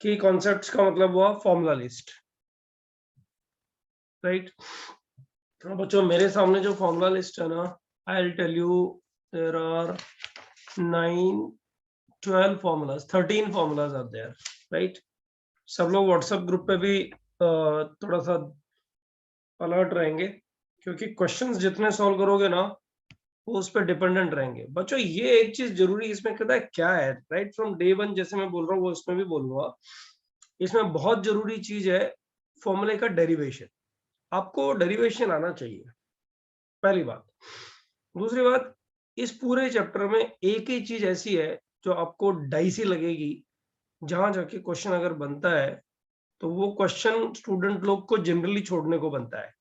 की कॉन्सेप्ट्स का मतलब हुआ फॉर्मूला लिस्ट, राइट। तो बच्चों मेरे सामने जो फॉर्मूला लिस्ट है ना, I will tell you there are 9 12 formulas, 13 formulas are there, right? सब लोग व्हाट्सएप ग्रुप पे भी थोड़ा सा अलर्ट रहेंगे, क्योंकि क्वेश्चंस जितने सॉल्व करोगे ना वो उस पर डिपेंडेंट रहेंगे। बच्चों ये एक चीज जरूरी इसमें कहता है क्या है, राइट फ्रॉम डे वन जैसे मैं बोल रहा हूँ वो इसमें भी बोलूंगा। इसमें बहुत जरूरी चीज है फॉर्मूले का डेरिवेशन। आपको डेरिवेशन आना चाहिए, पहली बात। दूसरी बात, इस पूरे चैप्टर में एक ही चीज ऐसी है जो आपको डाइसी लगेगी, जहां जाके क्वेश्चन अगर बनता है तो वो क्वेश्चन स्टूडेंट लोग को जनरली छोड़ने को बनता है।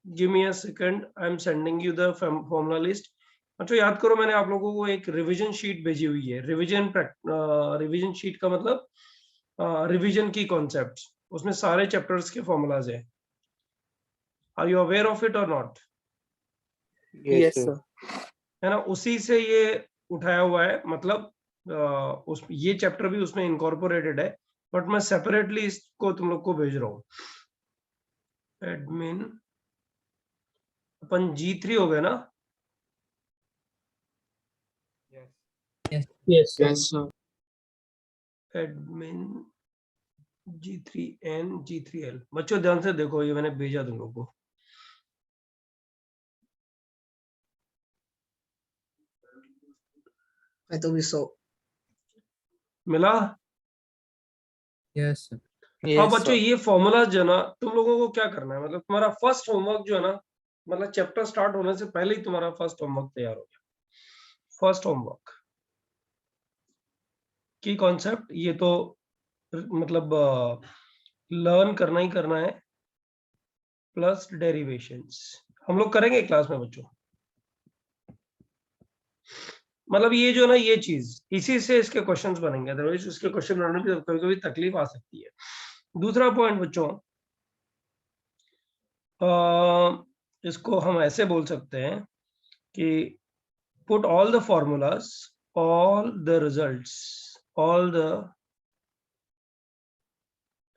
Give me a second, I am sending you the formula list. अच्छा याद करो, मैंने आप लोगों को एक रिवीजन शीट भेजी हुई है। रिवीजन शीट का मतलब रिवीजन की कॉन्सेप्ट्स, उसमें सारे चैप्टर्स के फॉर्मूलाज हैं। Are you aware of it और नॉट? Yes sir. है ना, उसी से ये उठाया हुआ है, मतलब उस ये चैप्टर भी उसमें इनकॉर्पोरेटेड है, बट मैं सेपरेटली इसको तुम लोग को भेज रहा हूँ। एडमिन अपन G3 हो गए ना? Yes sir. Admin G3N G3L। बच्चों ध्यान से देखो, ये मैंने भेजा तुम लोग को। मैं तो भी सो मिला? Yes sir. अब बच्चों ये फॉर्मूला जो है ना, तुम लोगों को क्या करना है, मतलब तुम्हारा फर्स्ट होमवर्क जो है ना, मतलब चैप्टर स्टार्ट होने से पहले ही तुम्हारा फर्स्ट होमवर्क तैयार हो गया। फर्स्ट होमवर्क की कॉन्सेप्ट ये तो मतलब लर्न करना ही करना है, प्लस डेरिवेशंस हम लोग करेंगे क्लास में बच्चों। मतलब ये जो ना, ये चीज इसी से इसके क्वेश्चंस बनेंगे, अदरवाइज इसके क्वेश्चन बनाने में कभी कभी तकलीफ आ सकती है। दूसरा पॉइंट बच्चों, इसको हम ऐसे बोल सकते हैं कि put all the formulas, all the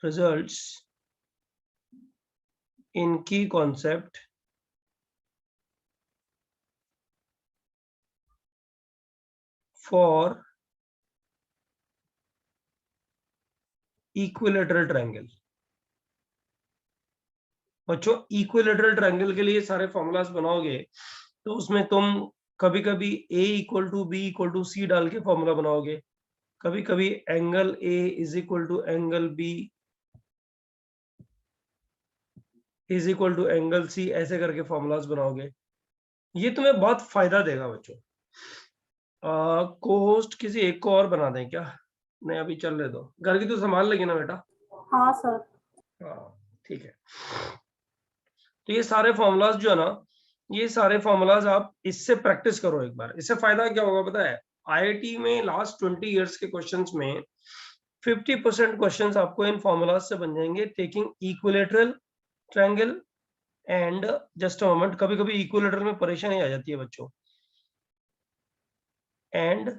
results in key concept for equilateral triangle. बच्चों इक्विलेटरल ट्रायंगल के लिए सारे फॉर्मूलाज बनाओगे तो उसमें तुम कभी कभी a equal to B equal to C डाल के फॉर्मूला बनाओगे, कभी कभी angle a is equal to angle b is equal to angle c, ऐसे करके फॉर्मूलाज बनाओगे। ये तुम्हें बहुत फायदा देगा बच्चों। को होस्ट किसी एक को और बना दें क्या? नहीं अभी चल रहे दो, घर की तो संभाल लेगी ना बेटा? हाँ सर। हाँ ठीक है। तो ये सारे फॉर्मूलाज जो है ना, ये सारे फॉर्मूलाज आप इससे प्रैक्टिस करो एक बार। इससे फायदा क्या होगा पता है? आईआईटी में लास्ट 20 इयर्स के क्वेश्चंस में 50% क्वेश्चंस आपको इन फॉर्मूलाज से बन जाएंगे, taking equilateral triangle and just a moment, कभी कभी इक्विलेटरल में परेशानी आ जाती है बच्चों, एंड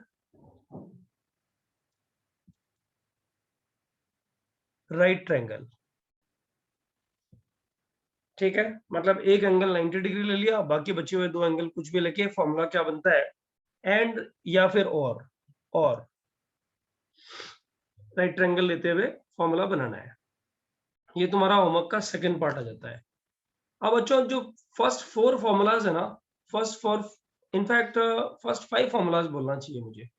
राइट ट्रायंगल। ठीक है, मतलब एक एंगल 90 डिग्री ले लिया, बाकी बचे हुए दो एंगल कुछ भी लेके फॉर्मूला क्या बनता है, एंड या फिर और राइट ट्रायंगल लेते हुए फॉर्मूला बनाना है। ये तुम्हारा होमवर्क का सेकंड पार्ट आ जाता है। अब बच्चों जो फर्स्ट 4 फॉर्मूलाज है ना, इनफैक्ट फर्स्ट 5 फॉर्मूलाज बोलना चाहिए मुझे,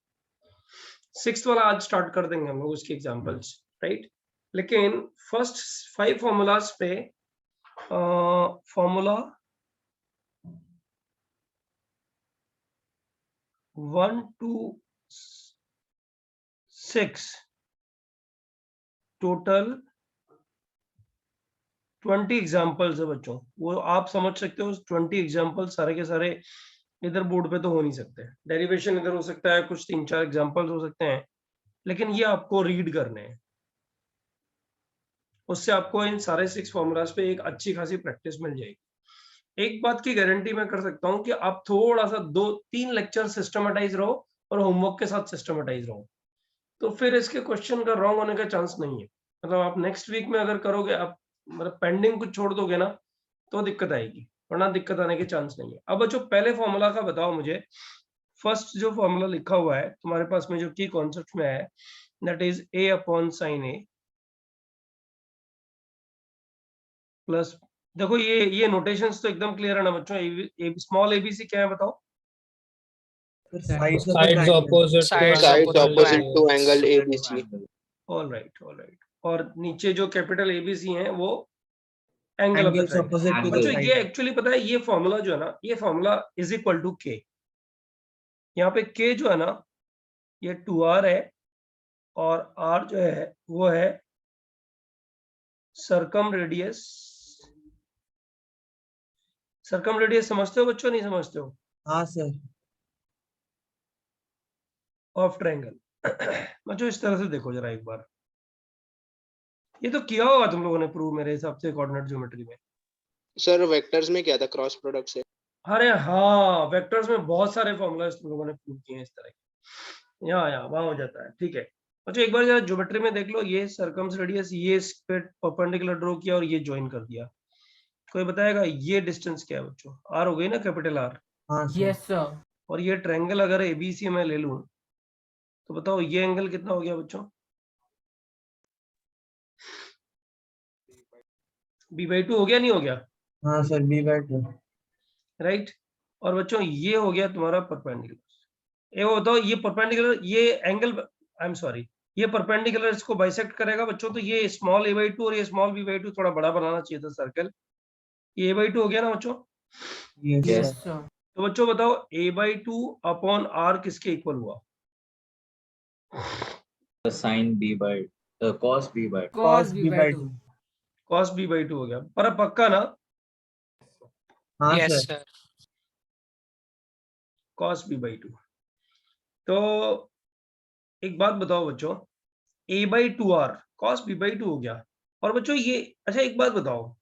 6th वाला आज स्टार्ट कर देंगे हम लोग उसके एग्जांपल्स, राइट। लेकिन फर्स्ट 5 फॉर्मूलाज पे फॉर्मूला 1 to 6 टोटल 20 एग्जाम्पल्स है बच्चों। वो आप समझ सकते हो 20 एग्जाम्पल सारे के सारे इधर बोर्ड पे तो हो नहीं सकते। डेरिवेशन इधर हो सकता है, कुछ 3-4 एग्जाम्पल्स हो सकते हैं, लेकिन ये आपको रीड करने हैं। उससे आपको इन सारे 6 फॉर्मूलाज पे एक अच्छी खासी प्रैक्टिस मिल जाएगी। एक बात की गारंटी मैं कर सकता हूँ कि आप थोड़ा सा 2-3 लेक्चर सिस्टमेटाइज रहो और होमवर्क के साथ सिस्टमेटाइज रहो। तो फिर इसके क्वेश्चन का रॉन्ग होने का चांस नहीं है। मतलब आप नेक्स्ट वीक में अगर करोगे, आप मतलब पेंडिंग कुछ छोड़ दोगे ना, तो दिक्कत आएगी, वरना दिक्कत आने के चांस नहीं है। अब बच्चों पहले फॉर्मूला का बताओ मुझे। फर्स्ट जो फॉर्मूला लिखा हुआ है तुम्हारे पास में, जो की कॉन्सेप्ट में है, that is a upon sign A plus, देखो ये नोटेशंस तो एकदम क्लियर है ना बच्चों। स्मॉल एबीसी क्या है बताओ? Sides of the Sides triangle. opposite to Sides Sides angle opposite to opposite angle to A. angle ABC. All right, all right. और नीचे जो कैपिटल एबीसी हैं वो angle of the Angles triangle. opposite to the बच्चों side. ये actually पता है, ये फॉर्मूला जो है ना, ये फॉर्मूला इज इक्वल टू के। यहाँ पे के जो है ना, ये 2r है, और r जो है वो है सरकम रेडियस। सरकम रेडियस समझते हो बच्चों, नहीं समझते हो? हाँ सर। Of triangle. बच्चों इस तरह से देखो जरा एक बार, ये तो किया होगा तुम लोगों ने प्रूव मेरे हिसाब से कोऑर्डिनेट ज्योमेट्री में। सर वेक्टर्स में क्या था, क्रॉस प्रोडक्ट से? अरे हाँ, वेक्टर्स में बहुत सारे फॉर्मूलाज तुम लोगों ने प्रूव किए हैं इस तरह के। यहाँ वहां हो जाता है, ठीक है। अच्छा एक बार जरा ज्योमेट्री में देख लो, ये सरकम्स रेडियस, ये इस पे परपेंडिकुलर ड्रॉ किया और ये ज्वाइन कर दिया। कोई बताएगा ये डिस्टेंस क्या है बच्चों? आर हो गई ना, कैपिटल आर। हाँ सर। Yes, sir. और ये ट्रायंगल अगर एबीसी मैं ले लूं, तो बताओ ये एंगल कितना हो गया बच्चों? b/2 हो गया, नहीं हो गया? हाँ सर, b/2. राइट। और बच्चों ये हो गया तुम्हारा परपेंडिकुलर। ये बताओ, ये परपेंडिकुलर, ये एंगल, आई एम सॉरी, ये परपेंडिकुलर इसको बाइसेक्ट करेगा बच्चों। तो ये स्मॉल a/2 और ये स्मॉल b/2 थोड़ा बड़ा बनाना चाहिए था सर्कल। ये a/2 हो गया ना बच्चों? Yes Yes, sir. sir. तो बच्चों बताओ a/2 अपॉन r किसके इक्वल हुआ? the sin b by the cos b by Cos Cos b/2. cos b/2 हो गया। पर अब पक्का ना? हाँ Yes, sir. sir. cos b/2। तो एक बात बताओ बच्चों, a/2r cos b/2 हो गया। और बच्चों ये, अच्छा एक बात बताओ,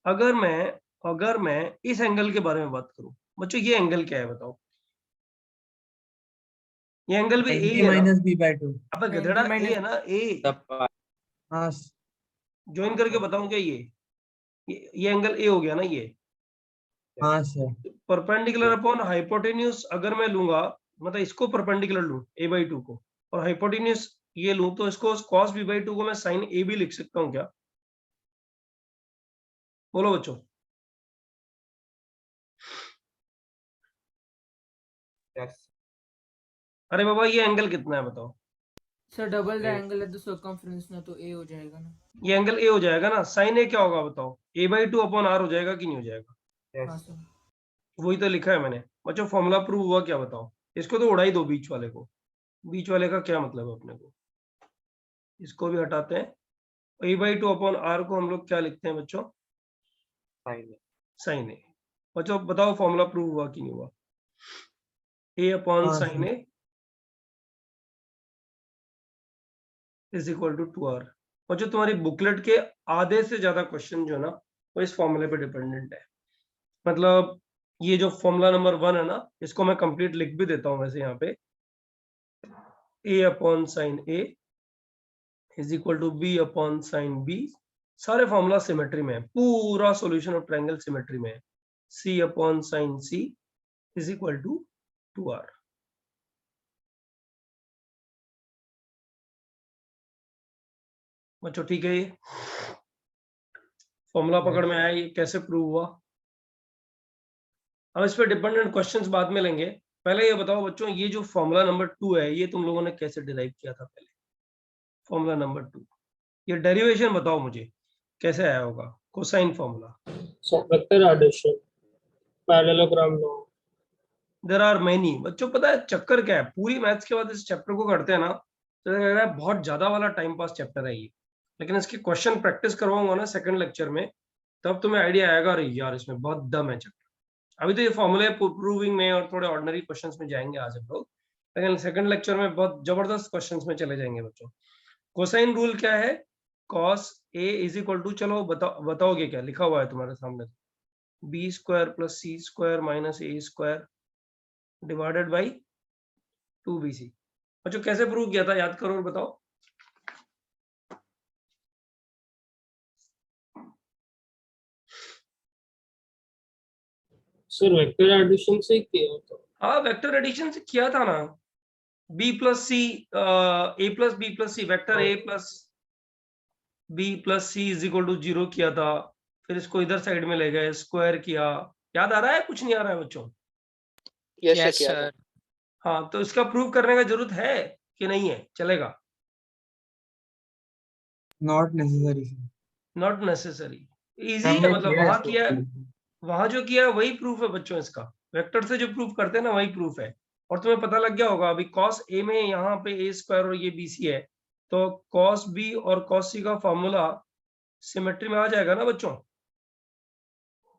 अगर मैं इस एंगल के बारे में बात करूं बच्चों, ये एंगल क्या है बताओ? ये एंगल भी ए 90 है ना? minus b/2. अब गधेड़ा 90 ए minus है ना, ए। the pi हाँ ज्वाइन करके बताऊं क्या? ये एंगल ए हो गया ना ये। हाँ सर। परपेंडिकुलर अपॉन हाइपोटेन्यूज अगर मैं लूंगा, मतलब इसको परपेंडिकुलर लूं a/2 को, और हाइपोटेन्यूज ये लूं, तो इसको cos b/2 को मैं sin a भी लिख सकता हूं क्या? बोलो बच्चों। अरे बाबा ये एंगल कितना है बताओ? Sir, double the angle at the circumference ना, तो A हो जाएगा ना? ये एंगल ए हो जाएगा ना। sin a क्या होगा बताओ? a/2 अपॉन r हो जाएगा कि नहीं हो जाएगा? हाँ sir. वही तो लिखा है मैंने बच्चों। फॉर्मूला प्रूव हुआ क्या बताओ? इसको तो उड़ा ही दो, बीच वाले को। बीच वाले का क्या मतलब है अपने को? इसको भी हटाते हैं। a/2 अपॉन r को हम लोग क्या लिखते हैं बच्चों? sin a। बच्चों बताओ फॉर्मूला प्रूव हुआ कि नहीं हुआ? a अपॉन हाँ sin sir. a is equal to 2r। बच्चों तुम्हारी बुकलेट के आधे से ज्यादा क्वेश्चन जो है ना, वो इस फॉर्मूले पे डिपेंडेंट है। मतलब ये जो फॉर्मूला नंबर 1 है ना, इसको मैं कंप्लीट लिख भी देता हूं वैसे यहाँ पे। a upon sine a is equal to b upon sine b। सारे फॉर्मूला सिमेट्री में है, पूरा सॉल्यूशन ऑफ ट्रायंगल सिमेट्री में है। c upon sine c is equal to 2r। बच्चों ठीक है, ये फॉर्मूला पकड़ में आया, ये कैसे प्रूव हुआ? अब इस पे डिपेंडेंट क्वेश्चंस बाद में लेंगे। पहले ये बताओ बच्चों, ये जो फॉर्मूला नंबर 2 है, ये तुम लोगों ने कैसे डिराइव किया था पहले? फॉर्मूला नंबर 2, ये डेरिवेशन बताओ मुझे कैसे आया होगा? Cosine formula. So vector addition, parallelogram law. There are many. बच्चों पता है चक्कर क्या है? पूरी मैथ्स के बाद इस चैप्टर को करते हैं ना, तो लग रहा है बहुत ज्यादा वाला टाइम पास चैप्टर है ये। लेकिन इसके क्वेश्चन प्रैक्टिस करवाऊंगा ना सेकंड लेक्चर में, तब तुम्हें आइडिया आएगा, अरे यार इसमें बहुत दम है चैप्टर। अभी तो ये फॉर्मूले प्रूविंग में और थोड़े ऑर्डिनरी क्वेश्चंस में जाएंगे आज हम लोग, लेकिन सेकंड लेक्चर में बहुत जबरदस्त क्वेश्चंस में चले जाएंगे बच्चों। कोसाइन रूल क्या है? cos a is equal to, चलो बताओगे क्या? लिखा हुआ है तुम्हारे सामने, b square plus c square minus a square divided by 2bc। बच्चों कैसे प्रूव किया था, याद करो और बताओ। सर वेक्टर एडिशन से किया था। हाँ वेक्टर एडिशन से किया था ना, b plus C a plus b plus C, vector a plus b plus C is equal to 0 किया था, फिर इसको इधर साइड में ले गए, स्क्वायर किया। याद आ रहा है, कुछ नहीं आ रहा है बच्चों? यस यस सर किया था। सर। हाँ तो इसका प्रूव करने का जरूरत है कि नहीं है, चलेगा? Not necessary. Not necessary, easy है, हमने मतलब किया वहां है किया, तो। वहां जो किया है वही प्रूफ है बच्चों इसका। वेक्टर से जो प्रूफ करते हैं ना वही प्रूफ है। और तुम्हें पता लग गया होगा अभी cos a में यहाँ पे a स्क्वायर और ये bc है, तो cos b और cos c का फॉर्मूला सिमेट्री में आ जाएगा ना बच्चों?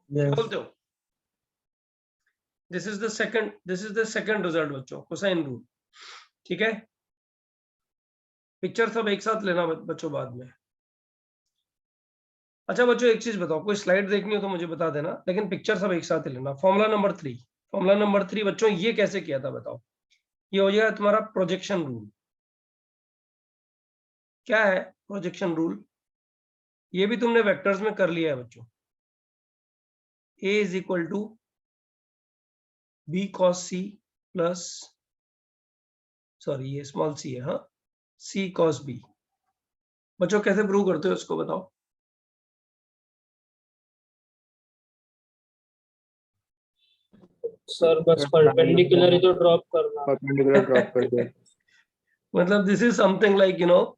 क्या Yes. बोलते हो? This is the second result बच्चों, कोसाइन रूल। ठीक है, पिक्चर सब एक साथ लेना बच्चों बाद में। अच्छा बच्चों एक चीज बताओ, कोई स्लाइड देखनी हो तो मुझे बता देना, लेकिन पिक्चर सब एक साथ ही लेना। फॉर्मूला नंबर 3 बच्चों, ये कैसे किया था बताओ? ये हो जाएगा तुम्हारा प्रोजेक्शन रूल। क्या है प्रोजेक्शन रूल? ये भी तुमने वेक्टर्स में कर लिया है बच्चों। a is equal to B cos C plus, sorry ये स्मॉल सी है, हाँ, c कॉस b। बच्चों कैसे प्रूव करते हो इसको बताओ? सर बस परपेंडिकुलर ही तो ड्रॉप करना। परपेंडिकुलर ड्रॉप कर दो। मतलब this is something like you know,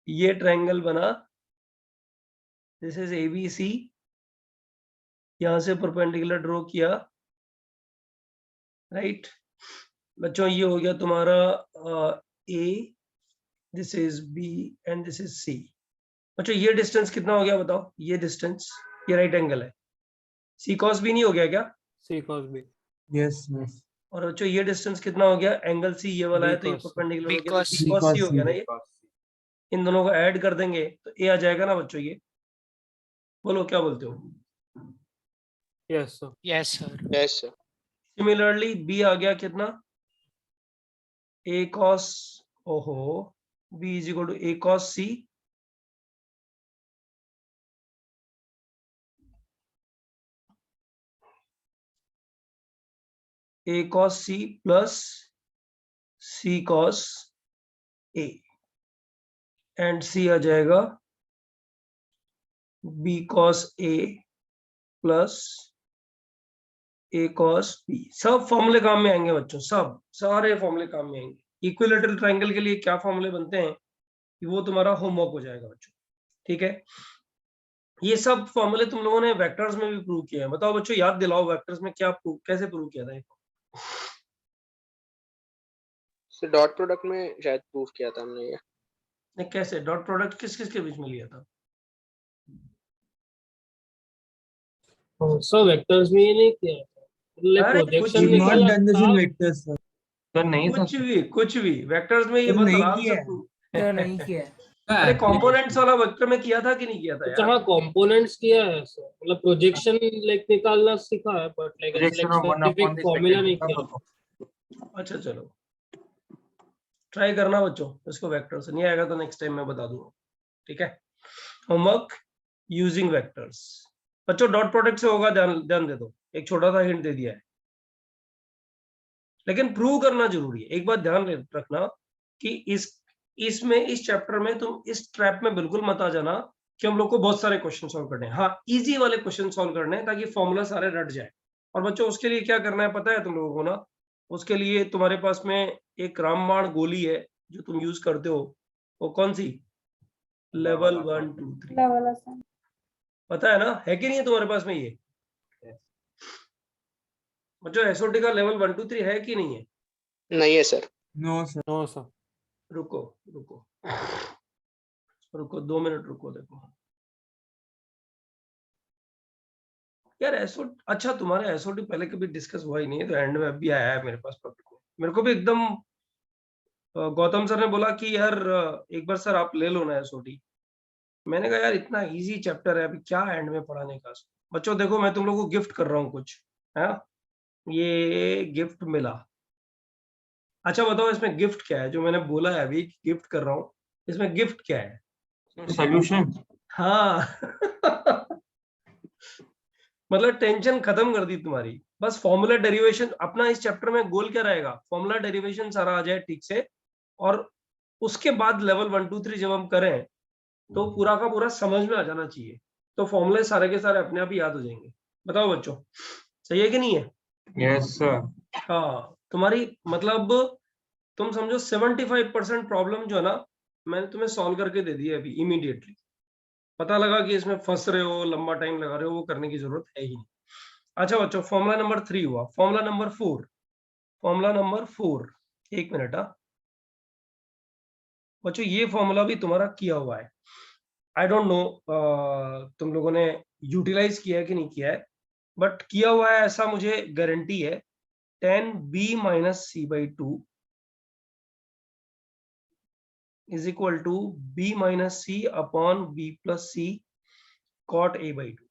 ये ट्रायंगल बना, दिस इज ABC, यहां से परपेंडिकुलर ड्रॉ किया, राइट बच्चों? ये हो गया तुम्हारा A, this is B and this is C। बच्चों ये डिस्टेंस कितना हो गया बताओ? ये डिस्टेंस, ये राइट एंगल है, C cos B नहीं हो गया क्या? सी कॉस बी। Yes. Yes. और बच्चों ये डिस्टेंस कितना हो गया? एंगल C ये वाला B है, तो ये cos C। परपेंडिकुलर हो B गया, तो cos B C। cos C हो गया ना C. ये। इन दोनों को ऐड कर देंगे तो A आ जाएगा ना बच्चों ये। बोलो क्या बोलते हो? Yes sir. Yes sir. Yes sir. Similarly B आ गया कितना? A cos, ओहो, B is equal to A cos C A cos C plus C cos A, and C आ जाएगा B cos A plus A cos B। सब फॉर्मूले काम में आएंगे बच्चों, सब सारे फॉर्मूले काम में आएंगे। इक्विलैटरल ट्रायंगल के लिए क्या फॉर्मूले बनते हैं वो तुम्हारा होमवर्क हो जाएगा बच्चों, ठीक है? ये सब फॉर्मूले तुम लोगों ने वेक्टर्स में भी प्रूव किए हैं। बताओ बच्चों, याद दिलाओ वेक्टर्स में क्या प्रूव, कैसे प्रूव किया था ये? सर डॉट प्रोडक्ट में शायद प्रूफ किया था हमने ये। नहीं, कैसे डॉट प्रोडक्ट किस किस के बीच में लिया था? सर वेक्टर्स में ये नहीं किया था, मतलब अरे कुछ प्रोजेक्शन भी, We've not निकाला done this in था। vectors, sir. सर नहीं था कुछ भी वेक्टर्स में ये सर, बहुत नहीं आराम किया से है। prove- क्या नहीं किया है? अरे कंपोनेंट्स वाला वेक्टर में किया था कि नहीं किया था अच्छा यार? हाँ कंपोनेंट्स किया है सर, मतलब प्रोजेक्शन लाइक निकालना सीखा है, but like projection of 1 specific upon the formula नहीं सेकंड किया। अच्छा चलो ट्राई करना बच्चों इसको, वेक्टर से नहीं आएगा तो नेक्स्ट टाइम मैं बता दूंगा, ठीक है? Homework using vectors. बच्चों डॉट प्रोडक्ट से होगा, ध्यान दे दो, एक छोटा सा हिंट दे दिया है, लेकिन प्रूव करना जरूरी है। एक बात ध्यान रखना कि इसमें इस चैप्टर में तुम इस ट्रैप में बिल्कुल मत आ जाना कि हम लोग को बहुत सारे क्वेश्चन सॉल्व करने हैं। हाँ इजी वाले क्वेश्चन सॉल्व करने हैं ताकि फॉर्मूला सारे रट जाए। और बच्चों उसके लिए क्या करना है पता है तुम लोगों को ना? उसके लिए तुम्हारे पास में एक रामबाण गोली है जो तुम यूज करते हो, वो कौन सी? लेवल 1 2 3 पता है ना, है कि नहीं है तुम्हारे पास में ये? बच्चों एसओटी का लेवल 1 2 3 है कि नहीं है? नहीं है sir. No, sir. No sir. रुको रुको रुको 2 मिनट रुको, देखो यार एसओ, अच्छा तुम्हारे एसओटी पहले कभी डिस्कस हुआ ही नहीं है तो एंड में अभी आया है मेरे पास पब्लिक में। मेरे को भी एकदम गौतम सर ने बोला कि यार एक बार सर आप ले लो ना एसओटी। मैंने कहा यार इतना इजी चैप्टर है, अभी क्या एंड में पढ़ाने का। बच्चों देखो मैं तुम लोगों को गिफ्ट कर रहा हूँ कुछ, है ये गिफ्ट मिला, अच्छा बताओ इसमें गिफ्ट क्या है, जो मैंने बोला है अभी गिफ्ट कर रहा हूँ, इसमें गिफ्ट क्या है? सोल्यूशन। हाँ मतलब टेंशन खत्म कर दी तुम्हारी। बस फॉर्मूला डेरिवेशन अपना इस चैप्टर में गोल क्या रहेगा, फॉर्मूला डेरिवेशन सारा आ जाए ठीक से, और उसके बाद लेवल 1 2 3 जब हम करें तो पूरा का पूरा समझ में आ जाना चाहिए, तो फॉर्मूले सारे के सारे अपने आप ही याद हो जाएंगे। बताओ बच्चों, सही है कि नहीं है? Yes sir. हाँ तुम्हारी मतलब तुम समझो 75% प्रॉब्लम जो है ना मैंने तुम्हें सॉल्व करके दे दी है अभी इमीडिएटली। पता लगा कि इसमें फंस रहे हो, लंबा टाइम लगा रहे हो, वो करने की जरूरत है ही नहीं। अच्छा बच्चों फॉर्मूला नंबर 3 हुआ, फॉर्मूला नंबर 4, फॉर्मूला नंबर 4, एक मिनट। बच्चों ये फॉर्मूला भी तुम्हारा किया हुआ है, आई डोंट नो तुम लोगों ने यूटिलाइज किया है कि नहीं किया है, बट किया हुआ है ऐसा मुझे गारंटी है। 10b minus C by 2 is equal to b minus C upon b plus C cot a by 2।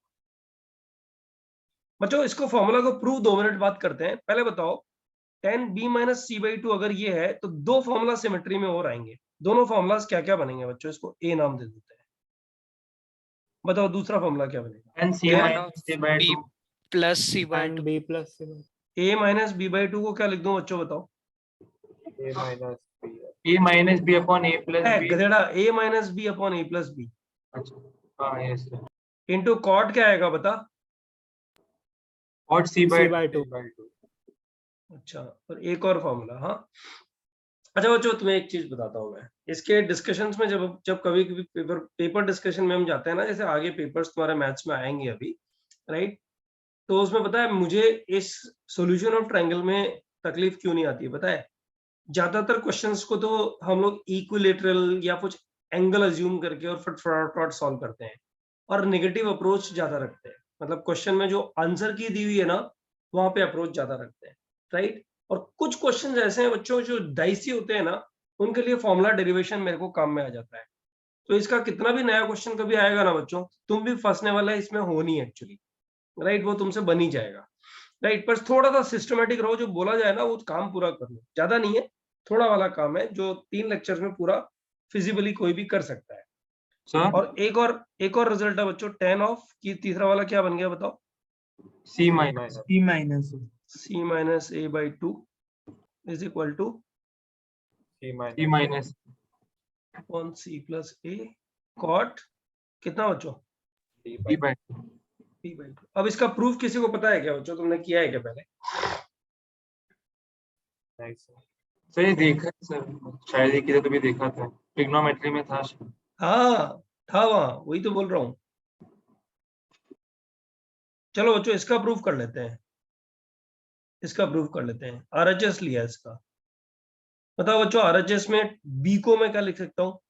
बच्चों इसको फॉर्मूला को प्रूव 2 मिनट बाद करते हैं, पहले बताओ 10b माइनस सी बाई 2 अगर ये है तो दो फॉर्मूला सिमेट्री में और आएंगे, दोनों फॉर्मूलाज क्या क्या बनेंगे बच्चों, इसको a नाम दे देते हैं। बताओ दूसरा फॉर्मूला क्या बनेगा? N C minus C bye b 2 plus c by and 2 b plus c by a minus B by 2 को क्या लिख दूं बच्चों बताओ? a minus b। A minus B upon A plus है बी। गधेड़ा, a minus B upon a plus B अच्छा हाँ यस सर। इंटू कॉट क्या आएगा बता? और सी c बाय by 2। अच्छा और एक और फॉर्मूला, हाँ। अच्छा बच्चों तुम्हें एक चीज बताता हूँ मैं, इसके डिस्कशंस में जब जब कभी कभी पेपर डिस्कशन में हम जाते हैं ना, जैसे आगे पेपर्स तुम्हारे मैथ्स में आएंगे अभी, राइट, तो उसमें पता है मुझे इस सॉल्यूशन ऑफ ट्रायंगल में तकलीफ क्यों नहीं आती है पता है? ज्यादातर क्वेश्चंस को तो हम लोग इक्विलेटरल या कुछ एंगल अज्यूम करके और फटाफट सॉल्व करते हैं, और नेगेटिव अप्रोच ज्यादा रखते हैं, मतलब क्वेश्चन में जो आंसर की दी हुई है ना वहां पे अप्रोच ज्यादा रखते हैं, राइट। और कुछ क्वेश्चंस ऐसे हैं बच्चों जो डाइसी होते हैं ना, उनके लिए फॉर्मूला डेरिवेशन मेरे को काम में आ जाता है। तो इसका कितना भी नया क्वेश्चन कभी आएगा ना बच्चों, तुम भी फंसने वाला है इसमें, हो नहीं एक्चुअली, राइट, वो तुमसे बन ही जाएगा, राइट। पर थोड़ा सा सिस्टमेटिक रहो, जो बोला जाए ना वो काम पूरा कर लो, ज्यादा नहीं है, थोड़ा वाला काम है जो 3 लेक्चर्स में पूरा फिजिबली कोई भी कर सकता है। सर और एक और रिजल्ट है बच्चों 10 ऑफ की, तीसरा वाला क्या बन गया बताओ? C minus C minus. c minus a by 2 is equal to C minus upon c plus a cot कितना बच्चों? B by b by 2। अब इसका प्रूफ किसी को पता है क्या बच्चों, तुमने किया है क्या पहले? सर ये देखा है सर, शायद ये किधर तो भी देखा था, ट्रिग्नोमेट्री में था शायद। हाँ था वहां, वही तो बोल रहा हूँ। चलो बच्चों इसका प्रूफ कर लेते हैं, इसका प्रूफ कर लेते हैं। आरएचएस लिया इसका, बताओ बच्चों आरएचएस में बी को मैं क्या लिख सकता हूँ?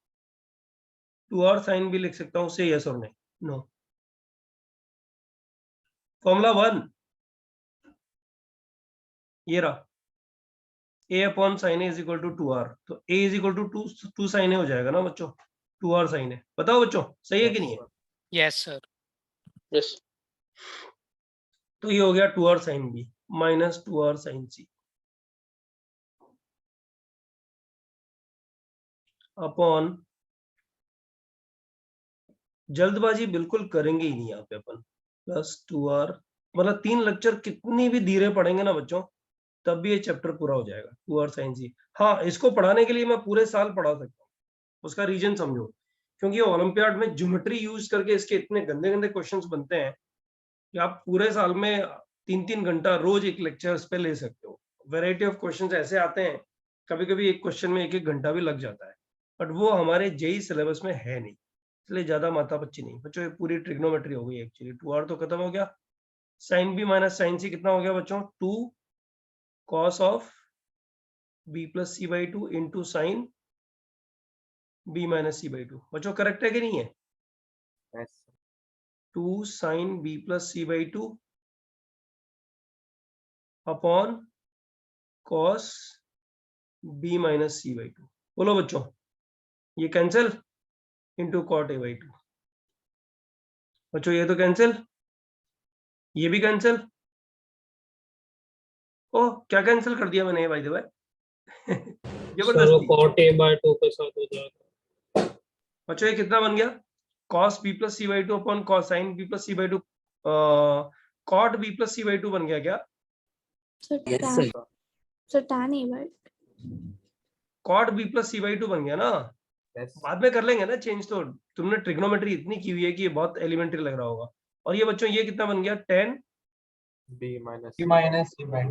2r साइन भी लिख सकता हूँ, से यस और नहीं? नो। फॉर्मूला 1 ये रहा, a upon sine is equal to 2r, तो a इज इक्वल टू 2 साइन हो जाएगा ना बच्चों, 2r साइन है। बताओ बच्चों सही है कि नहीं है? yes sir यस तो ये हो गया 2r sine b minus 2r sine c upon, जल्दबाजी बिल्कुल करेंगे ही नहीं यहाँ पे अपन, प्लस 2r, मतलब 3 लेक्चर कितनी भी धीरे पढ़ेंगे ना बच्चों तब भी ये चैप्टर पूरा हो जाएगा, 2r साइन c। हाँ इसको पढ़ाने के लिए मैं पूरे साल पढ़ा सकता हूँ, उसका रीजन समझो, क्योंकि ओलंपियाड में ज्योमेट्री यूज करके इसके इतने गंदे गंदे क्वेश्चंस बनते हैं कि आप पूरे साल में 3-3 घंटा रोज एक लेक्चर इस पे ले सकते हो। वैरायटी ऑफ क्वेश्चंस ऐसे आते हैं, कभी कभी एक क्वेश्चन में 1-1 घंटा भी लग जाता है, बट वो हमारे जेई सिलेबस में है नहीं, इसलिए ज्यादा माथापच्ची नहीं बच्चों। ये पूरी ट्रिग्नोमेट्री हो गई एक्चुअली, 2r तो खत्म हो गया, sine B minus sine C कितना हो गया बच्चों? 2 cos of b plus C by 2 into sine b minus C by 2। बच्चों करेक्ट है कि नहीं है? 2 sine b plus C by 2 upon cos b minus C by 2। बोलो बच्चों ये cancel into cot a by 2। बच्चों ये तो कैंसिल, ये भी कैंसिल। ओह क्या कैंसिल कर दिया मैंने बाय द वे? सर वो जबरदस्ती। cot a by 2 के साथ हो जाएगा। बच्चों ये कितना बन गया? cos b plus c by 2 upon cos sin b plus c by 2 cot b plus c by 2 बन गया क्या? So tan a by cot b plus c by 2 बन गया ना? बाद में कर लेंगे ना चेंज। तो तुमने ट्रिग्नोमेट्री इतनी की हुई है कि ये बहुत एलिमेंट्री लग रहा होगा। और ये बच्चों ये कितना बन गया? tan b minus c by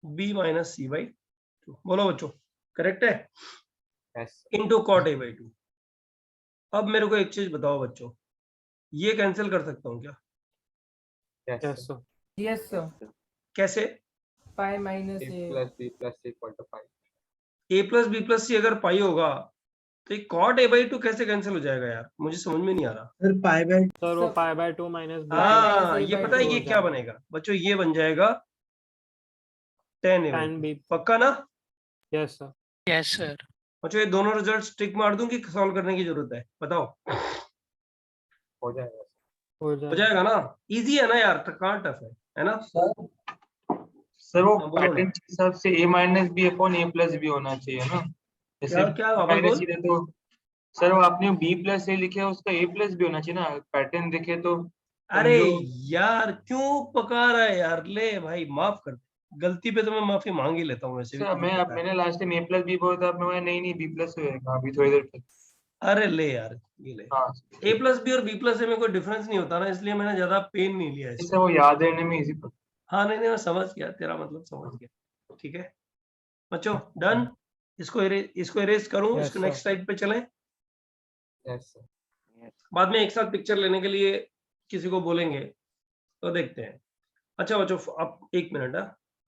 b minus c by 2। बोलो बच्चों करेक्ट है? yes into cot a by 2। अब मेरे को एक चीज बताओ बच्चों, ये कैंसिल कर सकता हूँ क्या? yes sir. Yes, sir. कैसे? Pi minus a a. plus b plus c equal to pi. a plus B plus C अगर पाई होगा तो ये cot a by 2 कैसे कैंसिल हो जाएगा यार? मुझे समझ में नहीं आ रहा। सर पाई बाय सर वो Sir, pi by 2 minus b हाँ a ये by पता है 2 ये हो क्या जाएगा। बनेगा बच्चों? ये बन जाएगा tan a by tan 2। b। पक्का ना? Yes sir। Yes, sir. बच्चों ये दोनों रिजल्ट टिक मार दूं कि सॉल्व करने की जरूरत है? बताओ। हो जाएगा हो हो जाएगा। जाएगा ना? इजी है ना यार, कहाँ टफ है ना? सर। वो हाँ, बोलो ना। पैटर्न के हिसाब से a minus b upon a plus b होना चाहिए ना? जैसे क्या क्या वापस पहले बोल। सीधे तो सर वो आपने b plus a लिखे उसका a plus b होना चाहिए ना? पैटर्न देखे तो अरे समझो। यार क्यों पका रहा है यार? ले भाई माफ कर, गलती पे तो मैं माफी मांग ही लेता हूँ वैसे भी, सर तुझे पता है। मैंने last time a plus b बोला था, मैं नहीं नहीं b plus होएगा अभी थोड़ी देर तक। अरे ले यार ये ले, हाँ a प्लस बी और b प्लस ए में कोई डिफरेंस नहीं होता ना, इसलिए मैंने ज्यादा पेन नहीं लिया इससे इसमें। वो याद रहने में इजी पड़ता हाँ नहीं नहीं मैं समझ गया, तेरा मतलब समझ गया। ठीक है बच्चों डन। इसको इरेज करूं, Yes, इसको sir. नेक्स्ट स्लाइड पे चलें। है। Yes, sir. बाद में एक साथ पिक्चर लेने के लिए किसी को बोलेंगे तो देखते हैं। अच्छा बच्चों आप एक minute,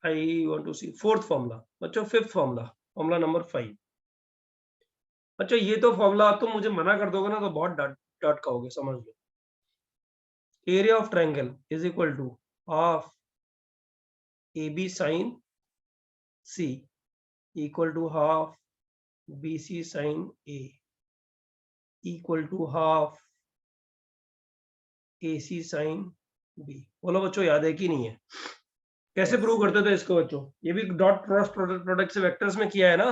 I want to see fourth formula. बच्चों फिफ्थ फॉर्मूला, फॉर्मूला नंबर 5। बच्चों ये तो फॉर्मूला तुम मुझे मना कर दोगे ना तो बहुत डांट डांट खाओगे, समझ लो। Area of triangle is equal to half AB sin C equal to half BC sin A equal to half AC sin B। बोलो बच्चों याद है कि नहीं है? कैसे प्रूव करते थे इसको बच्चों? ये भी डॉट क्रॉस प्रोडक्ट से वेक्टर्स में किया है ना?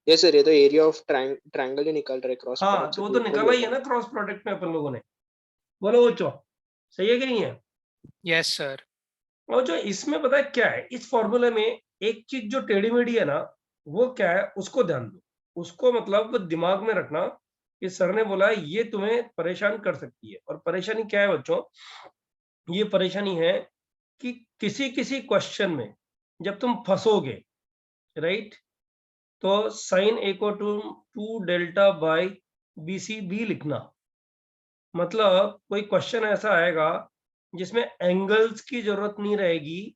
यस सर, ये तो एरिया ऑफ ट्रायंगल ही निकल रहा है क्रॉस हाँ प्रोडक्ट तो से, वो तो ऊपर निकाला ही होता है ना क्रॉस प्रोडक्ट में अपन लोगों ने। बोलो बच्चों सही है कि नहीं है? Yes, sir. और जो इसमें पता है क्या है, इस फॉर्मूले में एक चीज जो टेढ़ी मेढ़ी है ना, वो क्या है उसको ध्यान दो। उसको मतलब दिमाग में रखना कि सर ने बोला है ये तुम्हें परेशान कर सकती है। और परेशानी क्या है बच्चों? ये परेशानी है कि किसी किसी क्वेश्चन में जब तुम फंसोगे, राइट, तो साइन ए को 2 डेल्टा बाई BCB लिखना। मतलब कोई क्वेश्चन ऐसा आएगा जिसमें एंगल्स की जरूरत नहीं रहेगी,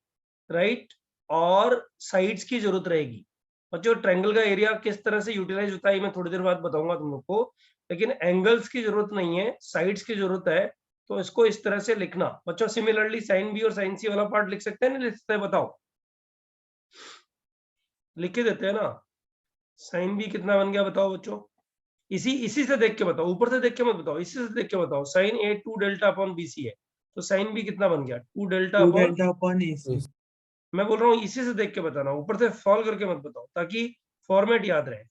राइट, और साइड्स की जरूरत रहेगी। और जो ट्रायंगल का एरिया किस तरह से यूटिलाइज होता है मैं थोड़ी देर बाद बताऊंगा तुम लोग को, लेकिन एंगल्स की जरूरत नहीं है, साइड्स की जरूरत है। तो इसको इस तरह से लिखना बच्चों। सिमिलरली साइन बी और साइन सी वाला पार्ट लिख सकते हैं नहीं लिख सकते? बताओ, लिख के देते हैं ना। साइन बी कितना बन गया बताओ बच्चों? इसी से देख के बताओ, ऊपर से देख के मत बताओ, इसी से देख के बताओ। साइन ए 2 डेल्टा अपॉन BC है, तो साइन बी कितना बन गया? 2 delta 2 upon. Delta upon AC। मैं बोल रहा हूँ इसी से देख के बताना, ऊपर से सॉल्व करके मत बताओ ताकि फॉर्मेट याद रहे।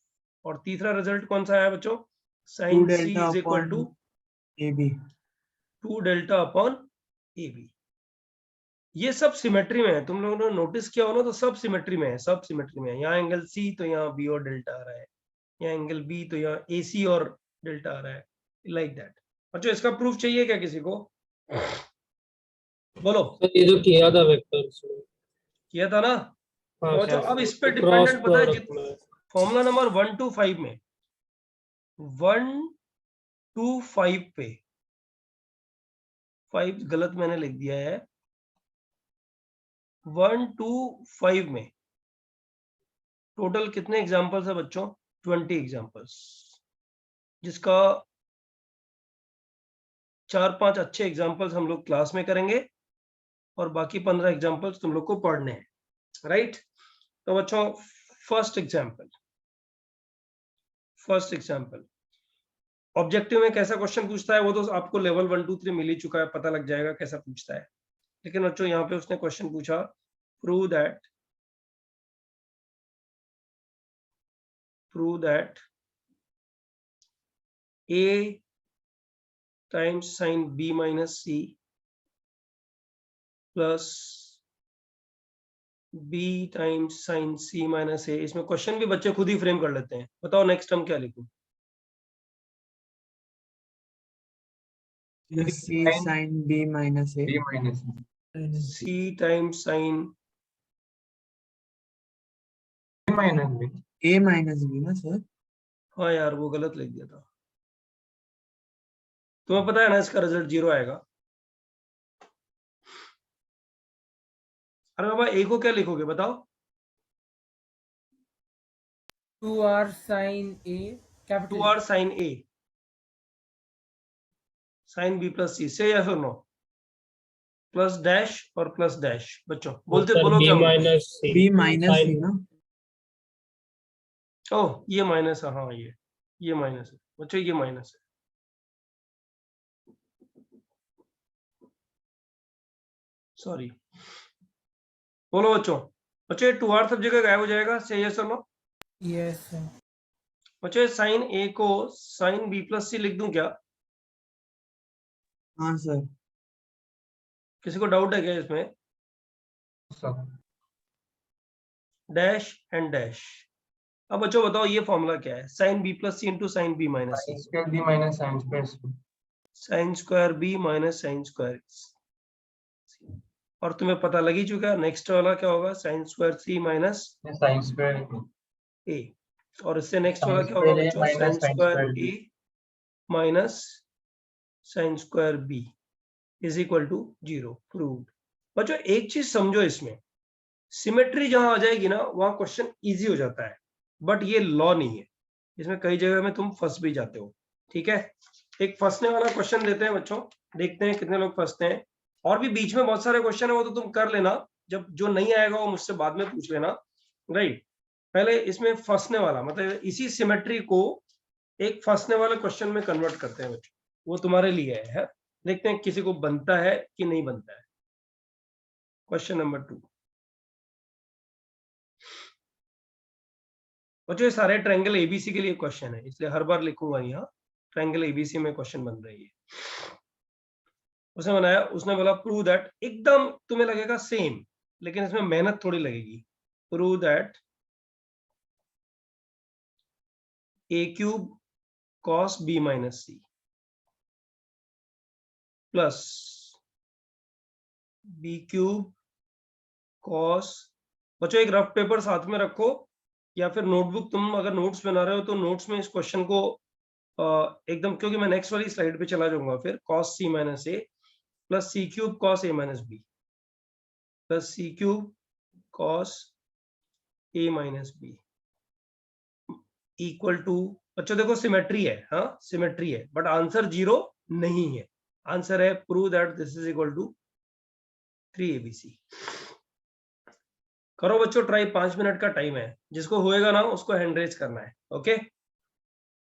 और तीसरा रिजल्ट कौन सा आया बच्चों? 2 sine C delta is equal to upon AB। 2 delta upon AB। ये सब सिमेट्री में है, तुम लोगों ने नोटिस किया हो ना, तो सब सिमेट्री में है, सब सिमेट्री में है। यहाँ एंगल C तो यहाँ B और डेल्टा आ रहा है, यहाँ एंगल B तो यहाँ AC और डेल्टा आ रहा है, लाइक दैट। अच्छा इसका प्रूफ चाहिए क्या किसी को? बोलो। सर ये जो किया था वेक्टर्स में। किया था ना? हाँ तो सर, अब इस पे क्रॉस डिपेंडेंट पता है प्रोडक्ट में। फॉर्मूला नंबर 1 to 5 में, 1 to 5 पे, 5 गलत मैंने लिख दिया है, 1 to 5 में टोटल कितने एग्जांपल्स है बच्चों? 20 एग्जांपल्स, जिसका 4-5 अच्छे एग्जांपल्स हम लोग क्लास में करेंगे और बाकी 15 एग्जांपल्स तुम लोग को पढ़ने हैं, राइट? तो बच्चों फर्स्ट एग्जांपल ऑब्जेक्टिव में कैसा क्वेश्चन पूछता है वो तो आपको लेवल 1 2 3 मिल ही चुका है, पता लग जाएगा कैसा पूछता है। लेकिन बच्चों यहाँ पे उसने क्वेश्चन पूछा, prove that prove that A times sin B minus C plus B times sin C minus A। इसमें क्वेश्चन भी बच्चे खुद ही फ्रेम कर लेते हैं। बताओ नेक्स्ट टर्म क्या लिखूं? plus C sin B minus A B minus C times sin B minus B। A minus B ना सर? हाँ यार वो गलत लिख दिया था। तुम्हें पता है ना इसका रिजल्ट 0 आएगा। अरे बाबा A को क्या लिखोगे बताओ? 2r sin A capital 2r sin A sin B plus C से yes or no? Plus dash और प्लस डैश। बच्चों बोलते बोलो B क्या? minus C B minus C ना? ओह ये माइनस है। हाँ ये माइनस है बच्चों, ये माइनस है। सॉरी बोलो बच्चों। बच्चों 2r सब जगह गायब हो जाएगा। से यस और नो? yes sir. बच्चों साइन A को साइन B प्लस C लिख दूं क्या? हाँ सर। किसी को डाउट है क्या इसमें? सब डैश एंड डैश। अब बच्चों बताओ ये फॉर्मूला क्या है? Sine B plus C into sine B minus sin C। square B minus sin square C। Sine square B minus sine square C। और तुम्हें पता लग ही चुका है नेक्स्ट वाला क्या होगा? Sign square C minus sin square A। और इससे नेक्स्ट वाला sin क्या होगा square A बच्चों? minus sine sin square square B। A minus sine square B is equal to 0। Proved. बच्चों एक चीज समझो, इसमें सिमेट्री जहां आ जाएगी ना वहां क्वेश्चन इजी हो जाता है, बट ये लॉ नहीं है। इसमें कई जगह में तुम फंस भी जाते हो। ठीक है, एक फंसने वाला क्वेश्चन देते हैं बच्चों, देखते हैं कितने लोग फंसते हैं। और भी बीच में बहुत सारे क्वेश्चन है वो तो तुम कर लेना, जब जो नहीं आएगा वो मुझसे बाद में पूछ लेना। राइट, पहले इसमें फंसने वाला मतलब इसी सिमेट्री को एक फंसने वाले क्वेश्चन में कन्वर्ट करते हैं बच्चों, वो तुम्हारे लिए है। देखते हैं किसी को बनता है कि नहीं बनता है। क्वेश्चन नंबर 2 बच्चों, ये सारे ट्रायंगल एबीसी के लिए क्वेश्चन है, इसलिए हर बार लिखूंगा यहाँ ट्रायंगल एबीसी में क्वेश्चन बन रही है। उसने बनाया, उसने बोला प्रूव दैट, एकदम तुम्हें लगेगा सेम लेकिन इसमें मेहनत थोड़ी लगेगी। Prove that A cube cos B minus C plus B cube cos. बच्चों एक रफ पेपर साथ में रखो या फिर नोटबुक, तुम अगर नोट्स बना रहे हो तो नोट्स में इस क्वेश्चन को एकदम, क्योंकि मैं नेक्स्ट वाली स्लाइड पे चला जाऊंगा। फिर cos C minus A plus C cube cos A minus B plus C cube cos A minus B equal to, बच्चों देखो सिमेट्री है, हाँ सिमेट्री है, बट आंसर 0 नहीं है। आंसर है prove that this is equal to 3abc। करो बच्चों ट्राई, 5 मिनट का टाइम है, जिसको होएगा ना उसको हैंड रेज करना है। ओके,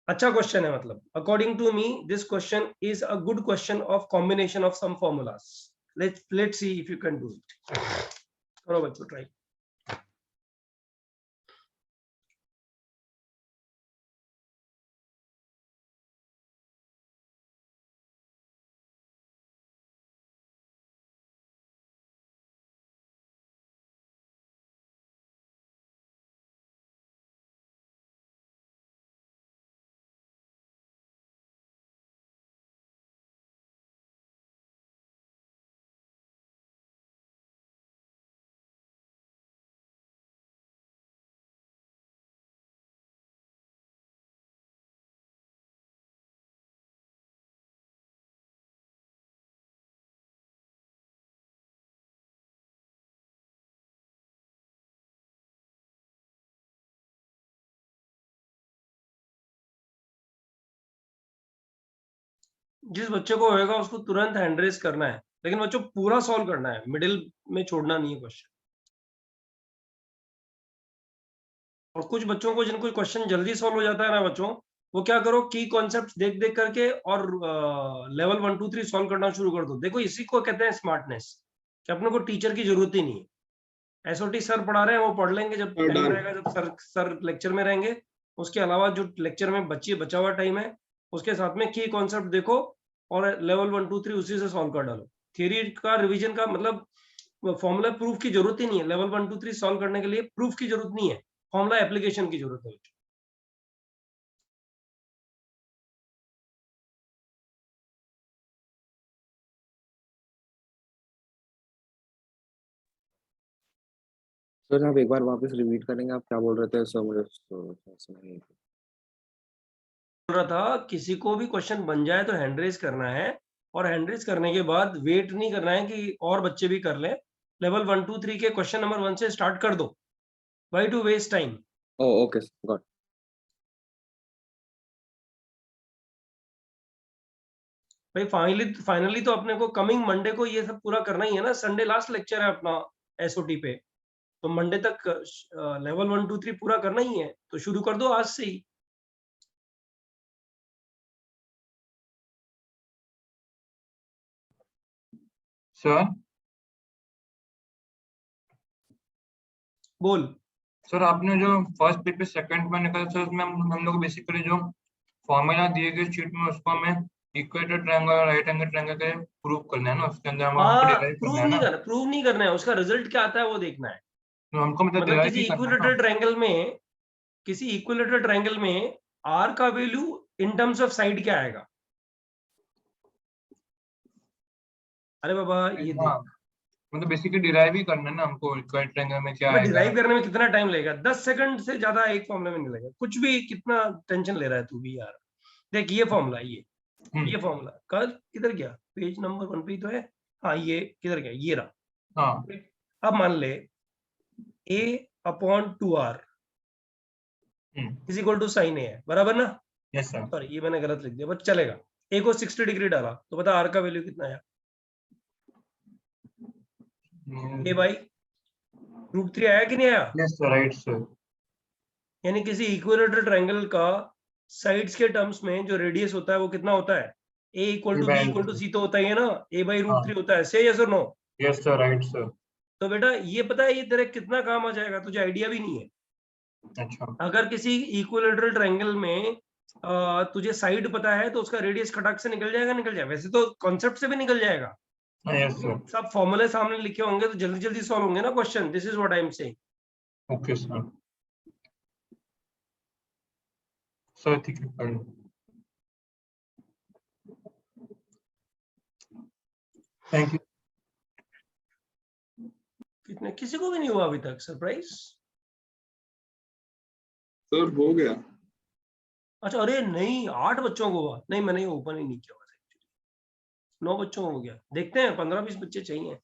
अच्छा क्वेश्चन है, मतलब according to me this question is a good question of combination of some formulas. Let's see if you can do it. करो बच्चों ट्राई। जिस बच्चे को होएगा उसको तुरंत हैंड रेज करना है, लेकिन बच्चों पूरा सॉल्व करना है, मिडिल में छोड़ना नहीं है क्वेश्चन। और कुछ बच्चों को जिनको क्वेश्चन जल्दी सॉल्व हो जाता है ना बच्चों, वो क्या करो की कॉन्सेप्ट देख देख करके और लेवल 1 2 3 सॉल्व करना शुरू कर दो। देखो इसी को कहते हैं स्मार्टनेस, कि अपने को टीचर की जरूरत ही नहीं है। एसओटी सर पढ़ा रहे हैं वो पढ़ लेंगे, जब टाइम रहेगा जब सर लेक्चर में रहेंगे उसके अलावा जो लेक्चर में बचा हुआ टाइम है उसके साथ में की कॉन्सेप्ट देखो और लेवल 1 2 3 उसी से सॉल्व कर डालो। थियरी का रिवीजन का मतलब फॉर्मूला प्रूफ की जरूरत ही नहीं है। लेवल 1 2 3 सॉल्व करने के लिए प्रूफ की जरूरत नहीं है, फॉर्मूला एप्लीकेशन की जरूरत है। सर आप एक बार वापस रिपीट करेंगे, आप क्या बोल रहे थे सर? मुझे सुना नहीं। बोल रहा था किसी को भी क्वेश्चन बन जाए तो हैंड रेज करना है, और हैंड रेज करने के बाद वेट नहीं करना है कि और बच्चे भी कर लें। लेवल 1 2 3 के क्वेश्चन नंबर 1 से स्टार्ट कर दो। Why to waste time? Okay got. भाई फाइनली तो अपने को कमिंग मंडे को ये सब पूरा करना ही है ना। संडे लास्ट लेक्चर है अपना एसओटी पे, तो मंडे तक लेवल 1 2 3 पूरा करना ही है, तो शुरू कर दो आज से ही। सर बोल। सर आपने जो फर्स्ट पेज पे सेकंड में निकला सर, उसमें हम लोग बेसिकली जो फॉर्मूला दिए गए शीट में उसको हमें इक्वेटर ट्रायंगल और राइट एंगल ट्रायंगल के प्रूव करना है ना, उसके अंदर हमको डिराइव करना है ना। प्रूव नहीं करना है, उसका रिजल्ट क्या आता है वो देखना है। तो हमको मतलब मतलब डिराइव किसी ही करना है ना। इक्विलेटरल ट्रायंगल में आर का value in terms of side क्या आएगा? अरे बाबा ये हाँ, देख, मतलब बेसिकली डिराइव ही करना है ना हमको, इक्वेटर ट्रायंगल में क्या आएगा। डिराइव करने में कितना टाइम लगेगा? 10 सेकंड से ज्यादा एक फॉर्मूला में नहीं लगेगा। कुछ भी कितना टेंशन ले रहा है तू भी यार। देख ये फॉर्मूला, ये फॉर्मूला कल किधर गया? पेज नंबर 1 पे ही तो है। हाँ ये किधर गया? ये रहा। हाँ अब मान ले a/2r is equal to sine A है, बराबर ना? Yes sir. सॉरी ये मैंने गलत लिख दिया, बट चलेगा। a को 60 डिग्री डाला तो बता r का वैल्यू कितना आया? a बाई √3 आया कि नहीं आया? Yes sir, right sir. यानी किसी इक्विलेटरल ट्रायंगल का साइड्स के टर्म्स में जो रेडियस होता है वो कितना होता है? a equal to b equal to c तो होता ही है ना, a बाई √3 होता है। से यस और no? Yes sir, right sir. तो बेटा ये पता है ये तेरे कितना काम आ जाएगा, तुझे आइडिया भी नहीं है। अच्छा। अगर किसी इक्विलेटरल ट्रायंगल में तुझे साइड पता है तो उसका रेडियस खटाक से निकल जाएगा। वैसे तो कॉन्सेप्ट से भी निकल जाएगा। Yes sir. सब फॉर्मूले सामने लिखे होंगे तो जल्दी जल्दी सॉल्व होंगे ना question. This is what I am saying. Okay sir. Sir ठीक है सर। Thank you. कितने किसी को भी नहीं हुआ अभी तक सरप्राइज? सर हो गया। अच्छा, अरे नहीं 8 बच्चों को हुआ। नहीं मैंने ओपन ही नहीं किया हुआ एक्चुअली। 9 बच्चों को हो गया। देखते हैं 15-20 बच्चे चाहिए।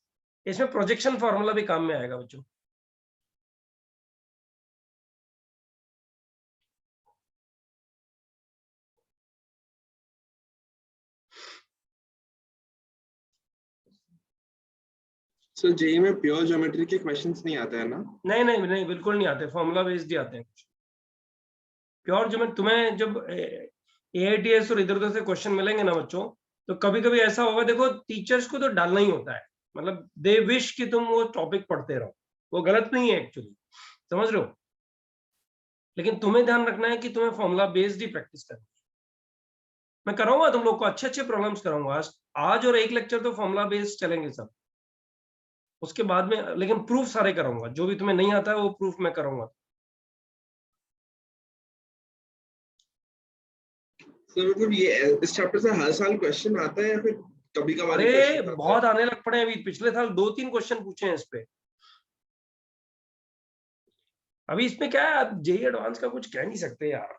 इसमें प्रोजेक्शन फार्मूला भी काम में आएगा बच्चों। सर जेई में प्योर ज्योमेट्री के क्वेश्चंस नहीं आते हैं ना? नहीं बिल्कुल नहीं आते, फॉर्मूला बेस्ड ही आते हैं कुछ। प्योर जो तुम्हें जब AITS और इधर उधर से क्वेश्चन मिलेंगे ना बच्चों, तो कभी कभी ऐसा होगा, देखो टीचर्स को तो डालना ही होता है, मतलब दे विश कि तुम वो टॉपिक पढ़ते रहो, वो गलत नहीं है एक्चुअली, समझ रहे हो? लेकिन तुम्हें ध्यान रखना है कि तुम्हें फॉर्मूला बेस्ड ही प्रैक्टिस करनी है। मैं कराऊंगा तुम लोग को अच्छे प्रॉब्लम्स कराऊंगा आज और एक लेक्चर तो फॉर्मूला बेस्ड चलेंगे सब। उसके बाद में लेकिन प्रूफ सारे कराऊंगा, जो भी तुम्हें नहीं आता है वो प्रूफ मैं कराऊंगा। सर मतलब ये इस चैप्टर से हर साल क्वेश्चन आता है या फिर कभी कभार ही अरे क्वेश्चन आता है? बहुत आने लग पड़े हैं अभी। पिछले साल 2-3 क्वेश्चन पूछे हैं इस पे। अभी इसमें क्या है, आप जेई एडवांस का कुछ कह नहीं सकते यार।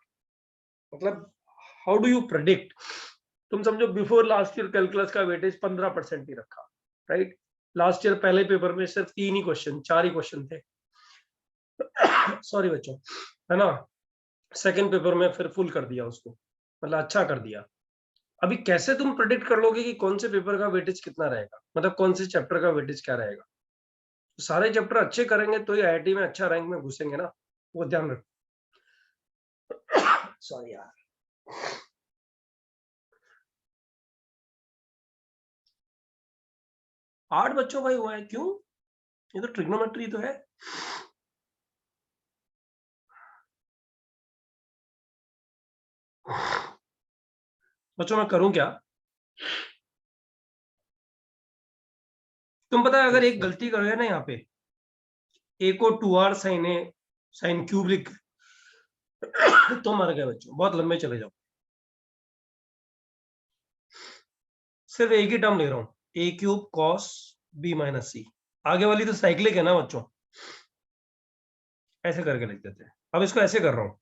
मतलब हाउ डू यू प्रेडिक्ट? तुम समझो बिफोर लास्ट ईयर कैलकुलस का वेटेज 15% ही रखा, राइट? लास्ट ईयर पहले पेपर में सिर्फ 4 ही क्वेश्चन थे सॉरी बच्चों, है ना? सेकंड पेपर में फिर फुल कर दिया उसको, मतलब अच्छा कर दिया। अभी कैसे तुम प्रेडिक्ट कर लोगे कि कौन से पेपर का वेटेज कितना रहेगा, मतलब कौन से चैप्टर का वेटेज क्या रहेगा? तो सारे चैप्टर अच्छे करेंगे तो ही IIT में अच्छा रैंक में घुसेंगे ना, वो ध्यान रखो। सॉरी यार। आठ बच्चों का ही हुआ है, क्यों? ये तो ट्रिग्नोमेट्री तो है। बच्चों मैं करूं क्या, तुम पता है अगर एक गलती करोगे ना यहाँ पे ए को 2r साइन ए साइन क्यूब लिख तो मर गए बच्चों, बहुत लंबे चले जाओ। सिर्फ एक ही टर्म ले रहा हूं, ए क्यूब कॉस बी माइनस सी। आगे वाली तो साइक्लिक है ना बच्चों, ऐसे करके लिख देते हैं। अब इसको ऐसे कर रहा हूं,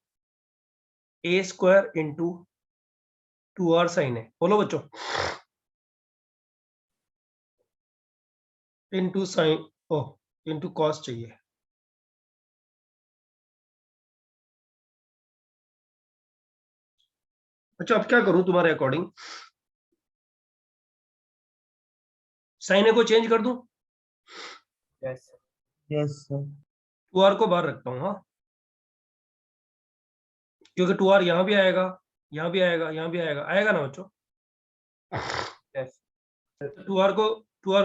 ए स्क्वायर इंटू 2r साइन है, बोलो बच्चों, into sine O into cos चाहिए। बच्चों अब क्या करूं तुम्हारे अकॉर्डिंग, साइन ए को चेंज कर दूं, यस सर। 2r को बाहर रखता हूं, हाँ, क्योंकि 2r यहां भी आएगा, यहां भी आएगा, यहां भी आएगा, आएगा ना बच्चों। यस 2r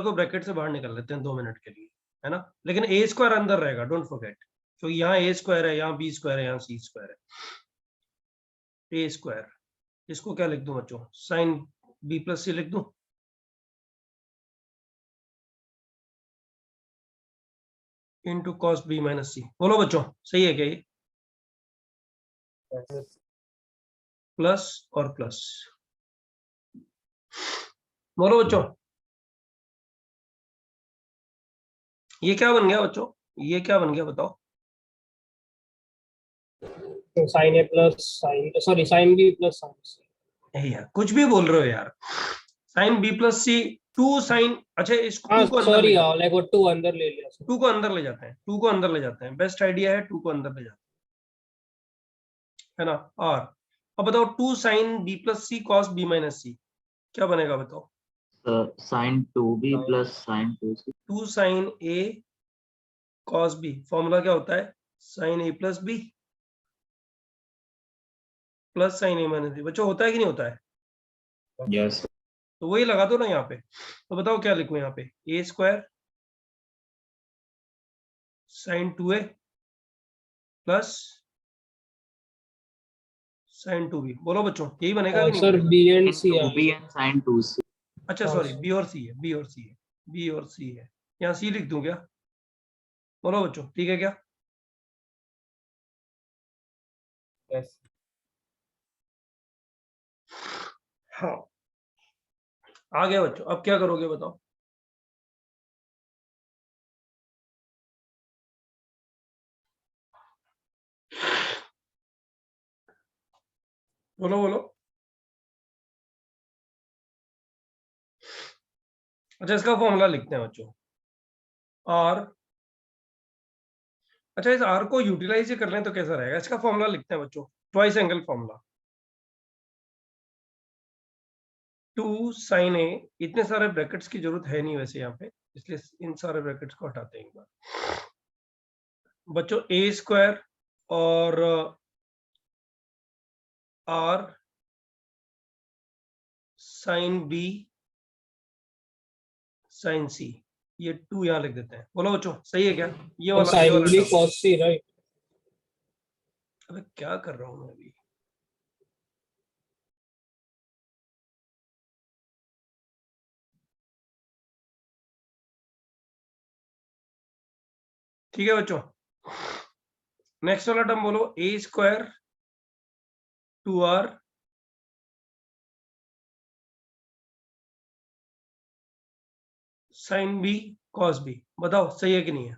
को ब्रैकेट से बाहर निकाल लेते हैं 2 मिनट के लिए, है ना, लेकिन ए स्क्वायर अंदर रहेगा, डोंट फॉरगेट, क्योंकि यहाँ ए स्क्वायर है, यहाँ बी स्क्वायर है, यहाँ सी स्क्वायर है। ए स्क्वायर, इसको क्या लिख दूं बच्चों, साइन बी प्लस सी लिख दूं, इंटू कॉस बी माइनस सी। बोलो बच्चों सही है क्या ये, प्लस और प्लस, बोलो बच्चों ये क्या बन गया बच्चों, ये क्या बन गया बताओ। तो sine A plus sine, sorry sine B plus sine C. यार कुछ भी बोल रहे हो यार, sine B plus C 2 sine, अच्छा इसको हाँ 2 को अंदर सॉरी ले जाते हैं, लाइक वो 2 अंदर ले लिया sir। 2 को अंदर ले जाते हैं, 2 को अंदर ले जाते हैं, बेस्ट आइडिया है 2 को अंदर ले जाते हैं, है ना। और अब बताओ 2 sine B plus C cos B minus C क्या बनेगा बताओ, sine 2b plus sine 2c। 2 sine A cos B, formula क्या होता है, sine A plus B plus sine A minus B, बच्चों होता है कि नहीं होता है, यस तो वही लगा दो ना यहाँ पे। तो बताओ क्या लिखूं यहाँ पे, A square sine 2a plus sine 2b, बोलो बच्चों यही बनेगा कि नहीं सर बनेगा? बी एंड सी है। 2b and sign 2c। अच्छा हाँ, सॉरी, बी और सी है, बी और सी है, बी और सी है, यहाँ सी लिख दूं क्या, बोलो बच्चों ठीक है क्या। यस हाँ आ गया बच्चों, अब क्या करोगे बताओ, बोलो बोलो। अच्छा इसका फॉर्मूला लिखते हैं बच्चों, आर, अच्छा इस आर को यूटिलाइज ही कर लें तो कैसा रहेगा, इसका फॉर्मूला लिखते हैं बच्चों, ट्वाइस एंगल फॉर्मूला, 2 साइन ए, इतने सारे ब्रैकेट्स की जरूरत है नहीं वैसे यहाँ पे, इसलिए इन सारे ब्रैकेट्स को हटाते हैं एक बार बच्चों, ए स्क्वायर और आर साइन बी साइन सी, ये 2 यहाँ लिख देते हैं, बोलो बच्चों सही है क्या, ये वाला ये साइन वाला बी term। कॉस सी राइट। अबे क्या कर रहा हूँ मैं अभी, ठीक है बच्चों। नेक्स्ट वाला टर्म बोलो, A square 2r sine B cos B, बताओ सही है कि नहीं है,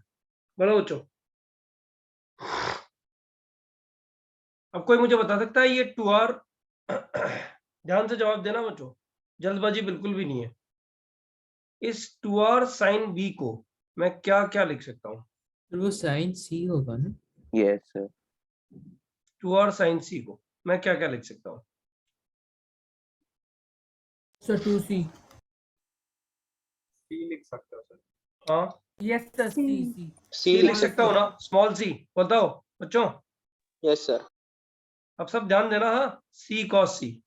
बोलो बच्चों। अब कोई मुझे बता सकता है ये 2r ध्यान से जवाब देना बच्चों, जल्दबाजी बिल्कुल भी नहीं है, इस 2r साइन बी को मैं क्या क्या लिख सकता हूँ, फिर वो साइन सी होगा ना। Yes sir. 2r साइन सी को मैं क्या क्या लिख सकता हूँ, सर 2c। सी लिख सकते हो सर। हाँ यस सर सी सी। सी लिख सकता हूँ ना, स्मॉल सी, बताओ बच्चों। Yes sir. अब सब ध्यान देना, हाँ, सी कॉस सी,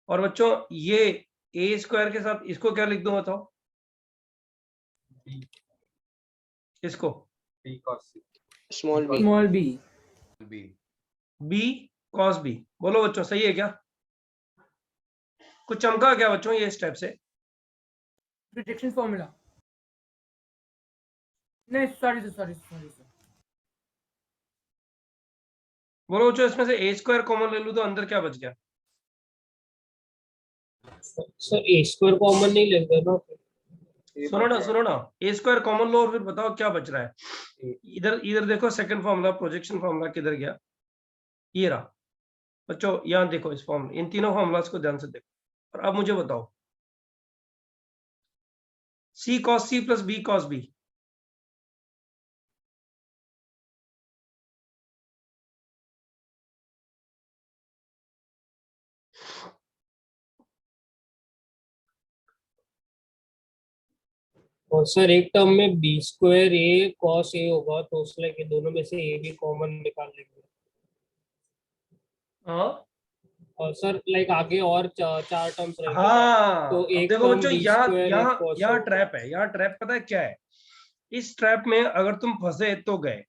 और बच्चों ये ए स्क्वायर के साथ इसको क्या लिख दूं बताओ, इसको B cos C small B. Small B. B cos B. बोलो बच्चों सही है क्या? कुछ चमका क्या बच्चों ये स्टेप से? प्रोजेक्शन फॉर्मूला नहीं, सॉरी सॉरी सर। बोलो बच्चों इसमें से ए स्क्वायर कॉमन ले लूं तो अंदर क्या बच गया? सर ए स्क्वायर कॉमन नहीं लेंगे ना? सुनो ना, ए स्क्वायर कॉमन लो और फिर बताओ क्या बच रहा है। इधर देखो, सेकंड फॉर्मूला प्रोजेक्शन फॉर्मूला किधर गया? ये रहा बच्चों, यहाँ देखो इस फॉर्मूला, इन तीनों फॉर्मूलाज को ध्यान से देखो और अब मुझे बताओ C cos C plus B cos B. और सर एक टर्म में B square A cos A होगा, तो उसमें के दोनों में से ए भी कॉमन निकाल लेंगे। हाँ और सर लाइक आगे और चार टर्म्स रहेंगे। हाँ, तो अब एक देखो टर्म बच्चों बी यहाँ स्क्वायर यहाँ एक कॉस यहाँ ट्रैप है, यहाँ ट्रैप पता है क्या है? इस ट्रैप में अगर तुम फंसे तो गए।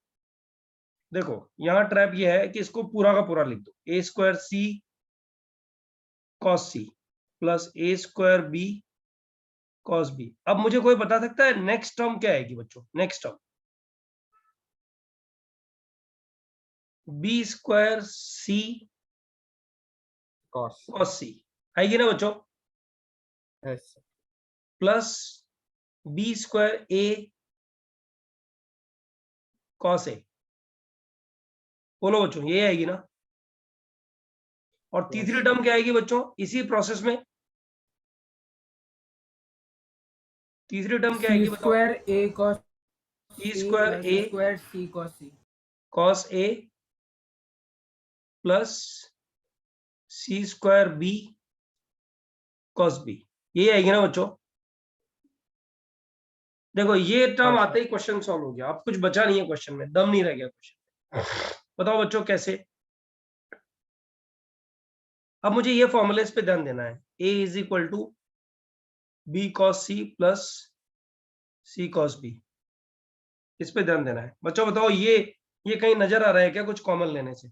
देखो यहाँ ट्रैप ये है कि इसको पूरा का पूरा लिख दो, A square C cos C plus A square B cos B. अब मुझे कोई बता सकता है नेक्स्ट टर्म क्या आएगी बच्चों? नेक्स्ट टर्म बी स्क्वायर सी कॉस कॉस सी आएगी ना बच्चों? Yes plus B square A cos ए। बोलो बच्चों ये आएगी ना? और तीसरी टर्म क्या आएगी बच्चों इसी प्रोसेस में? तीसरी टर्म क्या आएगी बताओ? Square A cos C square A square C cos C cos A plus C square B cos B, ये आएगी ना बच्चों? देखो ये टर्म आते ही क्वेश्चन सॉल्व हो गया। अब कुछ बचा नहीं है क्वेश्चन में, दम नहीं रह गया क्वेश्चन में। बताओ बच्चों कैसे? अब मुझे ये फॉर्मूलेस पे ध्यान देना है। A is equal to B cos C plus C cos B, इस पे ध्यान देना है बच्चों। बताओ ये कहीं नजर आ रहा है क्या कुछ कॉमन लेने से?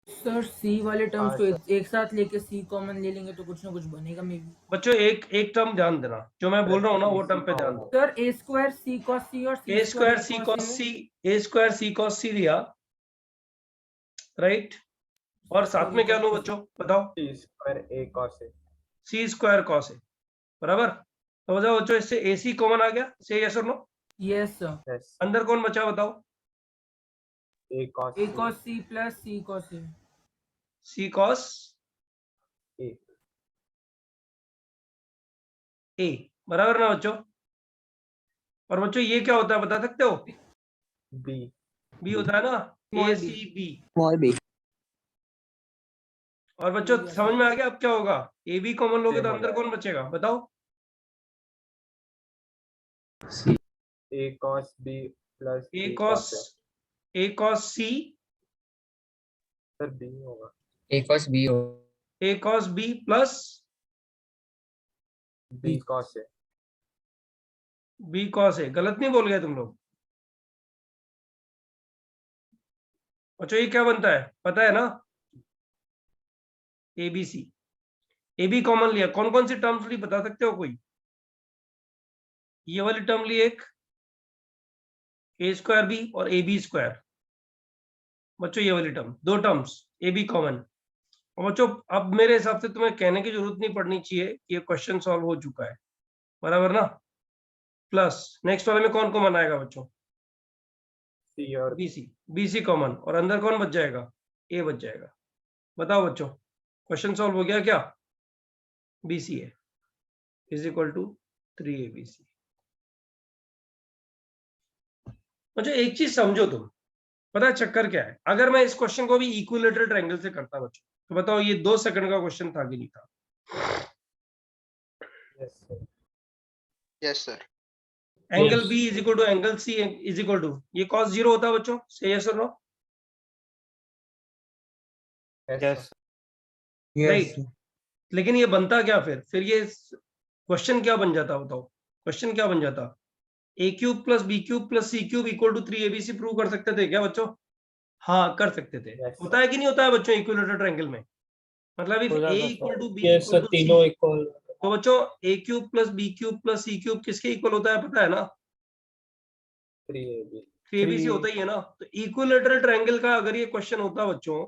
सर सी वाले टर्म्स को एक साथ लेके सी कॉमन ले लेंगे तो कुछ ना कुछ बनेगा मे बी। बच्चों एक टर्म ध्यान देना, जो मैं बोल रहा हूँ ना वो टर्म पे ध्यान दो। सर ए स्क्वायर सी कॉस सी और ए स्क्वायर सी कॉस सी, ए स्क्वायर सी कॉस सी दिया, राइट? और साथ में क्या लो बच्चों बताओ? सी square A cos A. C square cos A, बराबर। तो बताओ बच्चों इससे ए सी कॉमन आ गया, से यस और नो? Yes sir. यस अंदर कौन बचा बताओ? A cos C plus C cos A. C cos A ए, बराबर ना बच्चों? और बच्चों ये क्या होता है बता सकते हो? बी बी होता है ना, A C B. Small b. और बच्चों समझ में आ गया अब क्या होगा? ए बी कॉमन लोगे तो Same हो अंदर कौन बचेगा बताओ? A cos B plus A B cos C sir B होगा। ए कॉस बी हो। A cos B plus B cos A. B cos A. गलत नहीं बोल गए तुम लोग? अच्छा ये क्या बनता है पता है ना? A B C. A B common लिया, कौन कौन सी टर्म्स ली बता सकते हो कोई? ये वाली टर्म ली एक, ए स्क्वायर बी और ए बी स्क्वायर। बच्चों ये वाली टर्म, दो टर्म्स ए बी कॉमन। और बच्चों अब मेरे हिसाब से तुम्हें कहने की जरूरत नहीं पड़नी चाहिए कि ये क्वेश्चन सॉल्व हो चुका है, बराबर ना? प्लस नेक्स्ट वाले में कौन कॉमन आएगा बच्चों? सी और बी सी कॉमन, और अंदर कौन बच जाएगा? ए बच जाएगा। बताओ बच्चों क्वेश्चन सॉल्व हो गया क्या? B C A is equal to 3ABC। बच्चों एक चीज समझो तुम, पता है चक्कर क्या है? अगर मैं इस क्वेश्चन को भी इक्विलेटरल ट्रायंगल से करता बच्चों तो बताओ ये 2 सेकंड का क्वेश्चन था कि नहीं था? Yes sir. Yes sir. Angle B is equal to angle C is equal to, ये cos 0 होता बच्चों, से यस और नो? Yes right. लेकिन ये बनता क्या फिर ये क्वेश्चन क्या बन जाता बताओ? क्वेश्चन क्या बन जाता? A cube plus B cube plus C cube equal to 3abc prove कर सकते थे क्या बच्चों? हाँ कर सकते थे। Yes, sir. होता है कि नहीं होता है बच्चों इक्विलेटरल ट्रायंगल में? मतलब इफ हो जाता a है, equal to b yes equal sir, to तीनों c, इक्वल। तो बच्चों a cube plus b cube plus c cube किसके इक्वल होता है पता है ना? 3ab 3abc होता ही है ना। तो इक्विलेटरल ट्रायंगल का अगर ये क्वेश्चन होता बच्चों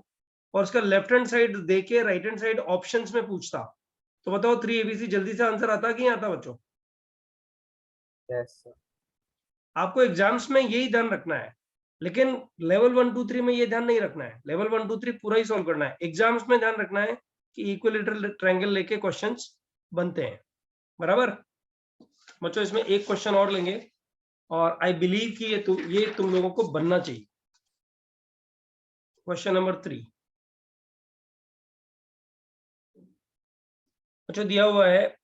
और उसका लेफ्ट हैंड साइड देके राइट हैंड साइड ऑप्शंस में पूछता, तो बताओ 3abc जल्दी से आंसर आता कि नहीं आता बच्चों? yes sir. आपको एग्जाम्स में यही ध्यान रखना है, लेकिन लेवल 1 2 3 में ये ध्यान नहीं रखना है। लेवल 1 2 3 पूरा ही सॉल्व करना है, एग्जाम्स में ध्यान रखना है कि इक्विलेटरल ट्रायंगल लेके क्वेश्चंस बनते हैं। बराबर बच्चों, इसमें एक क्वेश्चन और लेंगे और आई बिलीव कि ये तुम लोगों को बनना चाहिए। क्वेश्चन नंबर 3 अच्छा दिया हुआ है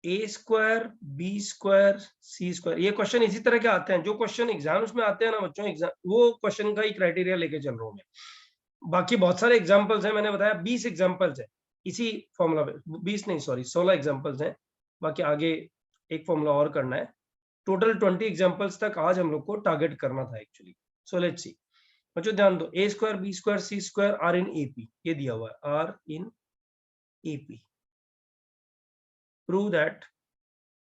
ए square B square C square. ये क्वेश्चन इसी तरह के आते हैं जो क्वेश्चन एग्जाम्स में आते हैं ना बच्चों, एग्जाम वो क्वेश्चन का ही क्राइटेरिया लेके चल रहा हूं मैं। बाकी बहुत सारे एग्जाम्पल्स हैं, मैंने बताया 20 एग्जाम्पल्स हैं इसी फॉर्मूला पे, 20 नहीं सॉरी 16 एग्जाम्पल्स हैं। बाकी आगे एक फॉर्मूला और करना है। टोटल 20 एग्जाम्पल्स तक आज हम लोग को टारगेट करना था एक्चुअली। सो लेट्स सी बच्चों, ध्यान दो। A square B square C square are in AP, ये दिया हुआ है are in AP. Prove that.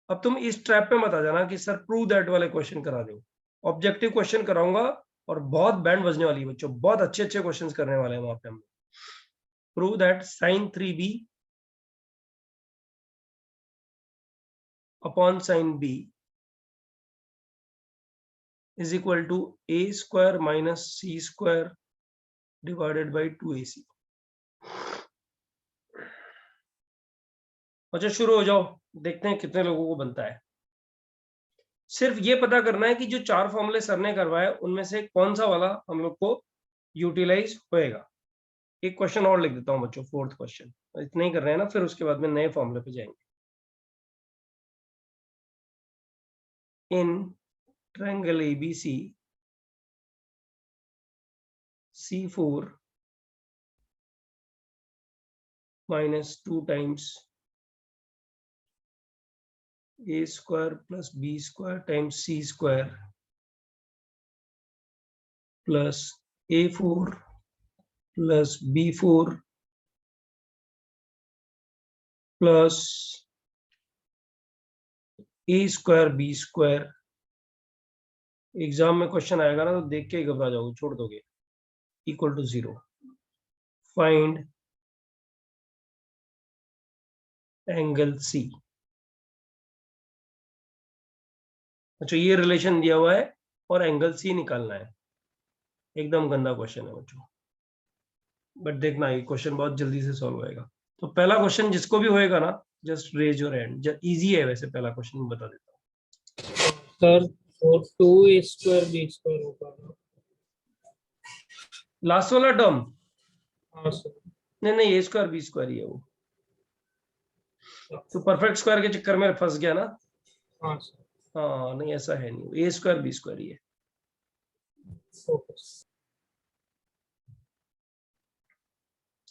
अब तुम इस ट्रैप पे मत आ जाना कि सर प्रूव दैट वाले क्वेश्चन करा दो। ऑब्जेक्टिव क्वेश्चन कराऊंगा और बहुत बैंड बजने वाली है बच्चों, बहुत अच्छे अच्छे क्वेश्चंस करने वाले हैं वहां पे हम। Prove that sin 3b upon sin b is equal to a square minus c square divided by 2ac। अच्छा शुरू हो जाओ, देखते हैं कितने लोगों को बनता है। सिर्फ ये पता करना है कि जो 4 फॉर्मूले सर ने करवाए उनमें से कौन सा वाला हम लोग को यूटिलाइज होएगा। एक क्वेश्चन और लिख देता हूं बच्चों, 4th क्वेश्चन। इतना ही कर रहे हैं ना, फिर उसके बाद में नए फॉर्मूले पे जाएंगे। In triangle ABC C4 minus 2 times a square plus b square times c square plus a4 plus b4 plus a square b square। Exam में क्वेश्चन आएगा ना तो देख के घबरा जाओगे, छोड़ दोगे। Equal to 0। Find angle C। अच्छा ये रिलेशन दिया हुआ है और एंगल C निकालना है। एकदम गंदा क्वेश्चन है बच्चों, बट देखना ये क्वेश्चन बहुत जल्दी से सॉल्व होएगा। तो पहला क्वेश्चन जिसको भी होएगा ना, just raise your hand. Easy है वैसे, पहला क्वेश्चन बता देता हूँ sir 2a square b square होगा ना? लास्ट वाला टर्म। हाँ सर। नहीं ए स्क्वायर बी स्क्वायर ही है वो, तो परफेक्ट स्क्वायर के चक्कर में फंस गया ना। हाँ सर। हाँ नहीं ऐसा है नहीं, ए स्क्वायर बी स्क्वायर ही है।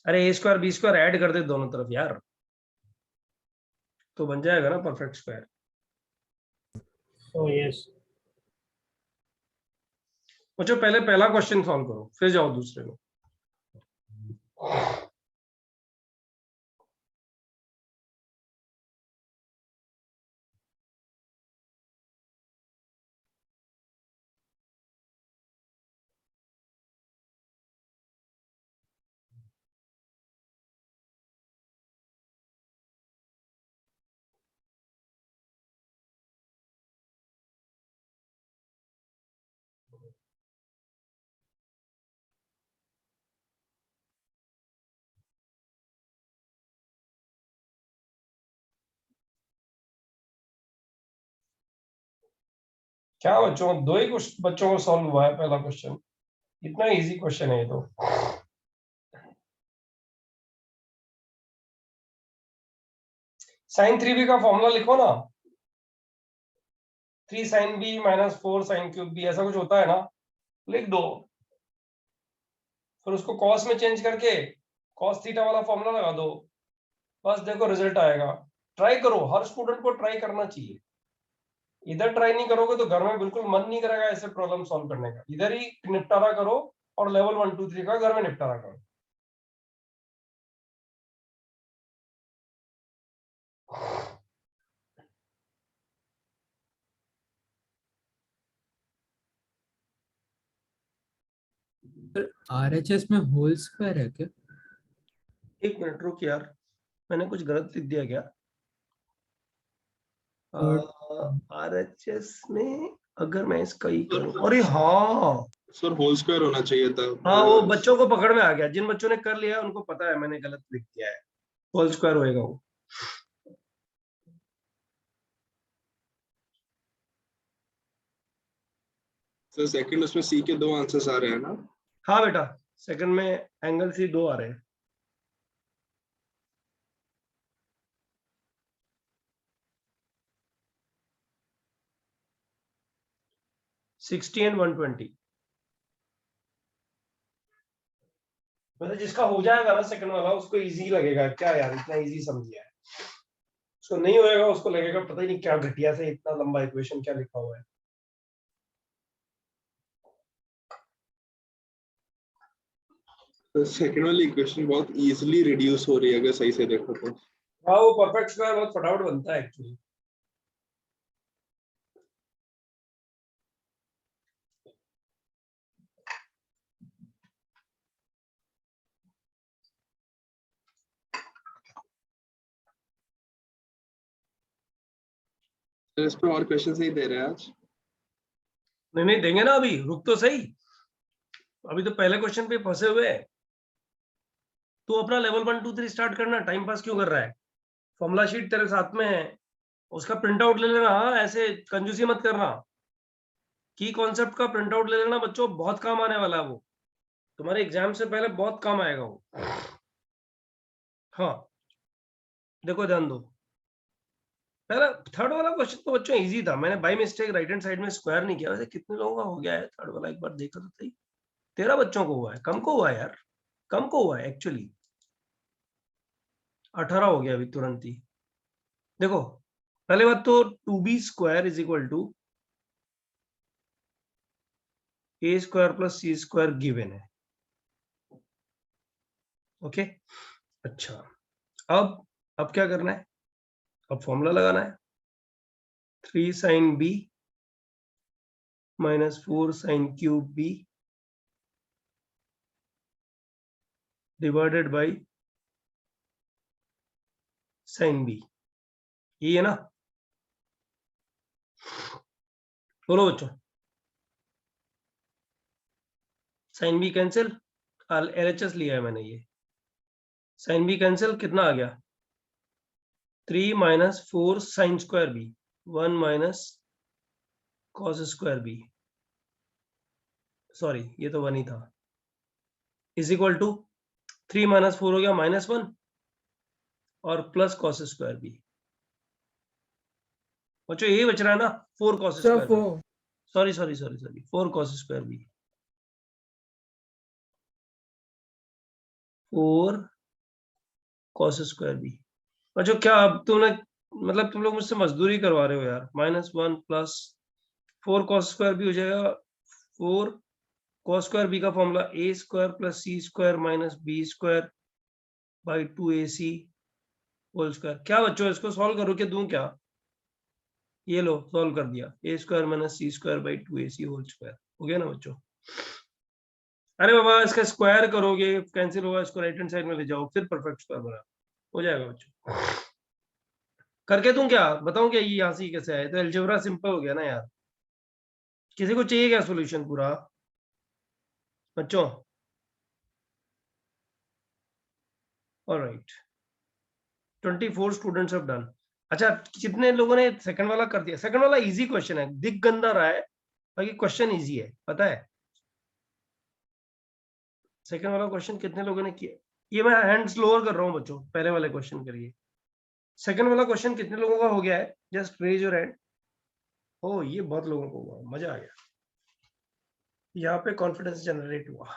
अरे ए स्क्वायर बी स्क्वायर ऐड कर दे दोनों तरफ यार, तो बन जाएगा ना परफेक्ट स्क्वायर। यस। बच्चों पहले पहला क्वेश्चन सॉल्व करो, फिर जाओ दूसरे में। क्या बच्चों, दो ही बच्चों को सॉल्व हुआ है पहला क्वेश्चन। इतना इजी क्वेश्चन है ये तो। sin 3b का फॉर्मूला लिखो ना, 3 sin b minus 4 sin cube b, ऐसा कुछ होता है ना, लिख दो। फिर उसको cos में चेंज करके cos थीटा वाला फॉर्मूला लगा दो, बस देखो रिजल्ट आएगा। ट्राई करो, हर स्टूडेंट को ट्राई करना चाहिए। इधर ट्राई नहीं करोगे तो घर में बिल्कुल मन नहीं करेगा ऐसे प्रॉब्लम सॉल्व करने का। इधर ही निपटारा करो और लेवल 1 2 3 का घर में निपटारा करो। आरएचएस में होल स्क्वायर है क्या? एक मिनट रुक यार, मैंने कुछ गलत लिख दिया क्या? आरएचएस में अगर मैं इसका ही करूं, अरे हाँ सर होल स्क्वायर होना चाहिए था। हाँ, वो बच्चों को पकड़ में आ गया, जिन बच्चों ने कर लिया उनको पता है मैंने गलत लिख दिया है, होल स्क्वायर होएगा वो। सर सेकंड उसमें सी के 2 आंसर्स आ रहे हैं ना? हाँ बेटा, सेकंड में एंगल सी 2 आ रहे हैं। $60 and $120। मतलब जिसका हो जाएगा ना सेकंड वाला, उसको इजी लगेगा, क्या यार इतना इजी समझिए। उसको नहीं होएगा उसको लगेगा पता ही नहीं क्या घटिया से इतना लंबा इक्वेशन क्या लिखा हुआ है। तो सेकंड वाली इक्वेशन बहुत इजीली रिड्यूस हो रही है अगर सही से देखो तो। हाँ, वो परफेक्ट स्क्वायर बहुत फटाफट बनता है एक्चुअली। सर इस पे और क्वेश्चन नहीं दे रहे हैं आज? नहीं नहीं देंगे ना, अभी रुक तो सही, अभी तो पहले क्वेश्चन पे फंसे हुए हैं। तू अपना लेवल 1 2 3 स्टार्ट करना, टाइम पास क्यों कर रहा है? फॉर्मूला शीट तेरे साथ में है, उसका प्रिंट आउट ले लेना। हाँ, ऐसे कंजूसी मत करना। की कॉन्सेप्ट का प्रिंट आउट ले लेना बच्चों, बहुत काम आने वाला है वो, तुम्हारे एग्जाम से पहले बहुत काम आएगा वो। हाँ देखो, ध्यान दो, पहला थर्ड वाला क्वेश्चन तो बच्चों इजी था, मैंने by mistake right hand side में स्क्वायर नहीं किया। वैसे कितने लोगों का हो गया है थर्ड वाला, एक बार देखो तो सही। 13 बच्चों को हुआ है, कम को हुआ है यार, कम को हुआ है एक्चुअली। 18 हो गया अभी तुरंत ही। देखो पहले बात तो 2b square is equal to a square plus c square given है। ओके, अच्छा अब क्या करना है? अब फॉर्मूला लगाना है। 3 sin b minus 4 sin cube b divided by sin b, ये है ना? बोलो बच्चों, sin b कैंसिल, LHS लिया है मैंने, ये sin b कैंसिल, कितना आ गया? 3 minus 4 sin square b, 1 minus cos square b, sorry ये तो 1 ही था, इज इक्वल टू 3 माइनस 4 हो गया -1 और प्लस cos स्क्वायर b। बच्चों यही बच रहा है ना, 4 cos sir square b, sorry 4 cos square b, 4 cos square b। बच्चों क्या अब तुमने, मतलब तुम लोग मुझसे मजदूरी करवा रहे हो यार। -1 प्लस 4 cos स्क्वायर b हो जाएगा। 4 cos स्क्वायर b का formula a square plus c square minus b square by 2ac whole square. क्या बच्चों इसको सॉल्व करो कि दूं क्या? ये लो सॉल्व कर दिया, a square minus c square by 2ac whole square हो गया ना बच्चों? अरे बाबा इसका स्क्वायर करोगे कैंसिल होगा, इसको राइट हैंड साइड में ले जाओ, फिर परफेक्ट स्क्वायर बना हो जाएगा बच्चों। करके दूं क्या, बताऊं क्या ये यहाँ से कैसे आए? तो अलजेब्रा सिंपल हो गया ना यार। किसी को चाहिए क्या सॉल्यूशन पूरा बच्चों? Alright, 24 students have done. अच्छा, कितने लोगों ने सेकंड वाला कर दिया? सेकंड वाला इजी क्वेश्चन है, दिख गंदा रहा है बाकी क्वेश्चन इजी है, पता है। सेकंड वाला क्वेश्चन कितने लोगों ने किया? ये मैं हैंड्स लोअर कर रहा हूँ बच्चों, पहले वाले क्वेश्चन करिए। सेकंड वाला क्वेश्चन कितने लोगों का हो गया है? Just raise your hand. ओ ये बहुत लोगों को हुआ, मजा आ गया, यहाँ पे कॉन्फिडेंस जनरेट हुआ।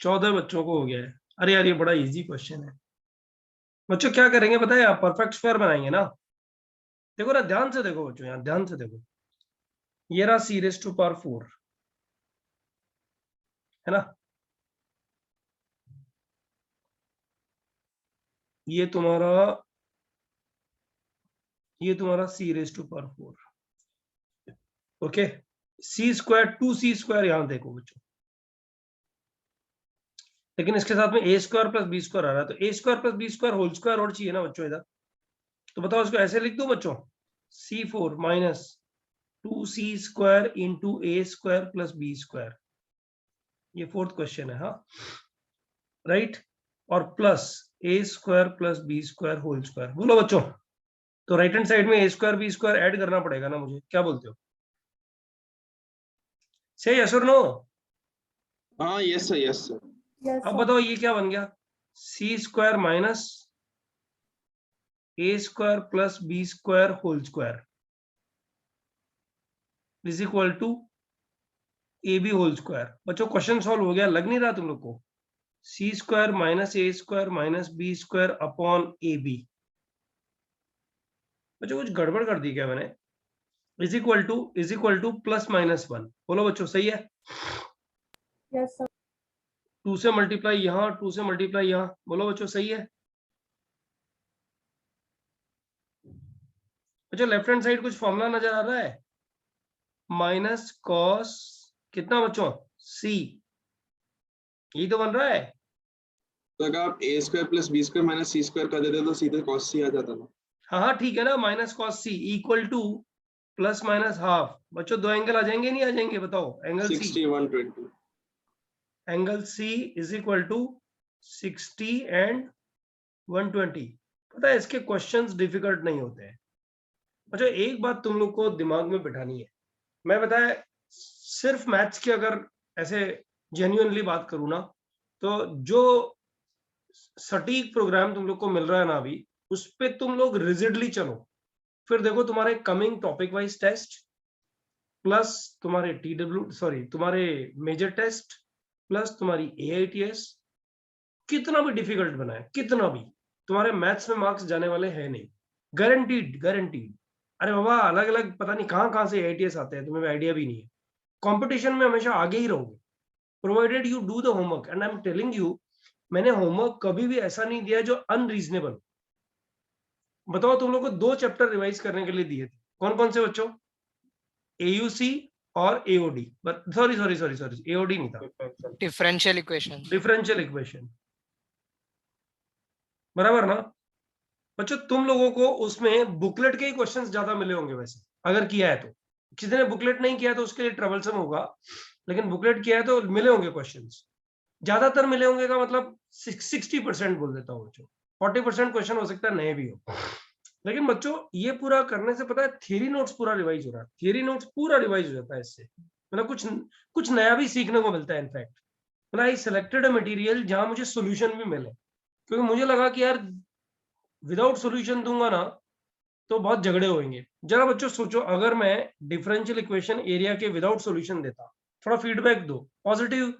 14 बच्चों को हो गया है। अरे यार ये बड़ा इजी क्वेश्चन है बच्चों। क्या करेंगे पता है, आप परफेक्ट स्क्वायर बनाएंगे ना। देखो ना, ध्यान से देखो बच्चों, यहाँ ध्यान से देखो। ये रहा c raised to power 4 है ना। ये तुम्हारा c raised to power 4। Okay, c square 2c square यहाँ देखो बच्चों, लेकिन इसके साथ में a square plus b square आ रहा है, तो a square plus b square whole square और चाहिए ना बच्चों इधर। तो बताओ इसको ऐसे लिख दो बच्चों, c4 minus 2c square into a square plus b square. ये फोर्थ क्वेश्चन है, हाँ राइट। और plus a square plus b square whole square. बोलो बच्चों, तो राइट हैंड साइड में a square b square add करना पड़ेगा ना मुझे, क्या बोलते हो? से यस और नो? हाँ यस सर, यस सर। अब बताओ ये क्या बन गया, c square minus a square plus b square whole square is equal to ab whole square. बच्चों क्वेश्चन सॉल्व हो गया, लग नहीं रहा तुम लोग को? c square minus a square minus b square upon ab। बच्चों कुछ गड़बड़ कर दी क्या मैंने? Is equal to plus minus 1। बोलो बच्चों सही है? Yes sir. 2 से मल्टीप्लाई यहाँ, 2 से मल्टीप्लाई यहाँ। बोलो बच्चों सही है? बच्चों लेफ्ट हैंड साइड कुछ फॉर्मूला नजर आ रहा है? माइनस कॉस कितना बच्चों? c, यही तो बन रहा है। तो अगर आप a square plus b square minus c square कर देते तो सीधे cos c आ जाता ना। हाँ हाँ ठीक है ना, minus cos c equal to plus minus half. बच्चों दो एंगल आ जाएंगे नहीं आ जाएंगे बताओ? Angle 60 120। Angle c is equal to 60 and 120। पता है इसके क्वेश्चंस डिफिकल्ट नहीं होते हैं। अच्छा एक बात तुम लोग को दिमाग में बिठानी है, मैं बताया सिर्फ मैथ्स की अगर ऐसे जेन्युइनली बात करूं ना, तो जो सटीक प्रोग्राम तुम लोग को मिल रहा है ना अभी, उस पे तुम लोग रिजिडली चलो। फिर देखो तुम्हारे coming topic wise test plus तुम्हारे तुम्हारे मेजर टेस्ट प्लस तुम्हारी AITS, कितना भी डिफिकल्ट बनाए कितना भी, तुम्हारे मैथ्स में मार्क्स जाने वाले हैं नहीं, गारंटीड गारंटीड। अरे बाबा अलग अलग पता नहीं कहां से AITS आते हैं, तुम्हें आइडिया भी नहीं है। कंपटीशन में हमेशा आगे ही रहोगे provided you do the homework. And I am telling you, मैंने होमवर्क कभी भी ऐसा नहीं दिया जो अनरीजनेबल। बताओ तुम लोग को 2 चैप्टर रिवाइज करने के लिए दिए थे, कौन कौन से बच्चों? AUC और AOD। सॉरी AOD नहीं था, डिफरेंशियल इक्वेशन। डिफरेंशियल इक्वेशन, बराबर ना बच्चों? तुम लोगों को उसमें बुकलेट के ही क्वेश्चंस ज्यादा मिले होंगे वैसे, अगर किया है तो। किसी ने बुकलेट नहीं किया तो उसके लिए ट्रबलसम होगा, लेकिन बुकलेट किया है तो मिले होंगे क्वेश्चंस, ज्यादातर मिले होंगे का मतलब 60% बोल देता हूँ बच्चों। 40% क्वेश्चन हो सकता है नए भी हो। लेकिन बच्चों ये पूरा करने से पता है थियरी नोट्स पूरा रिवाइज हो रहा है, थियरी नोट्स पूरा रिवाइज हो जाता है इससे, मतलब कुछ नया भी सीखने को मिलता है। इनफैक्ट मतलब आई सिलेक्टेड अ मटेरियल जहां मुझे सोल्यूशन भी मिले, क्योंकि मुझे लगा कि यार विदाउट सोल्यूशन दूंगा ना तो बहुत झगड़े होंगे। जरा बच्चों सोचो, अगर मैं डिफरेंशियल इक्वेशन एरिया के विदाउट सॉल्यूशन देता, थोड़ा फीडबैक दो, पॉजिटिव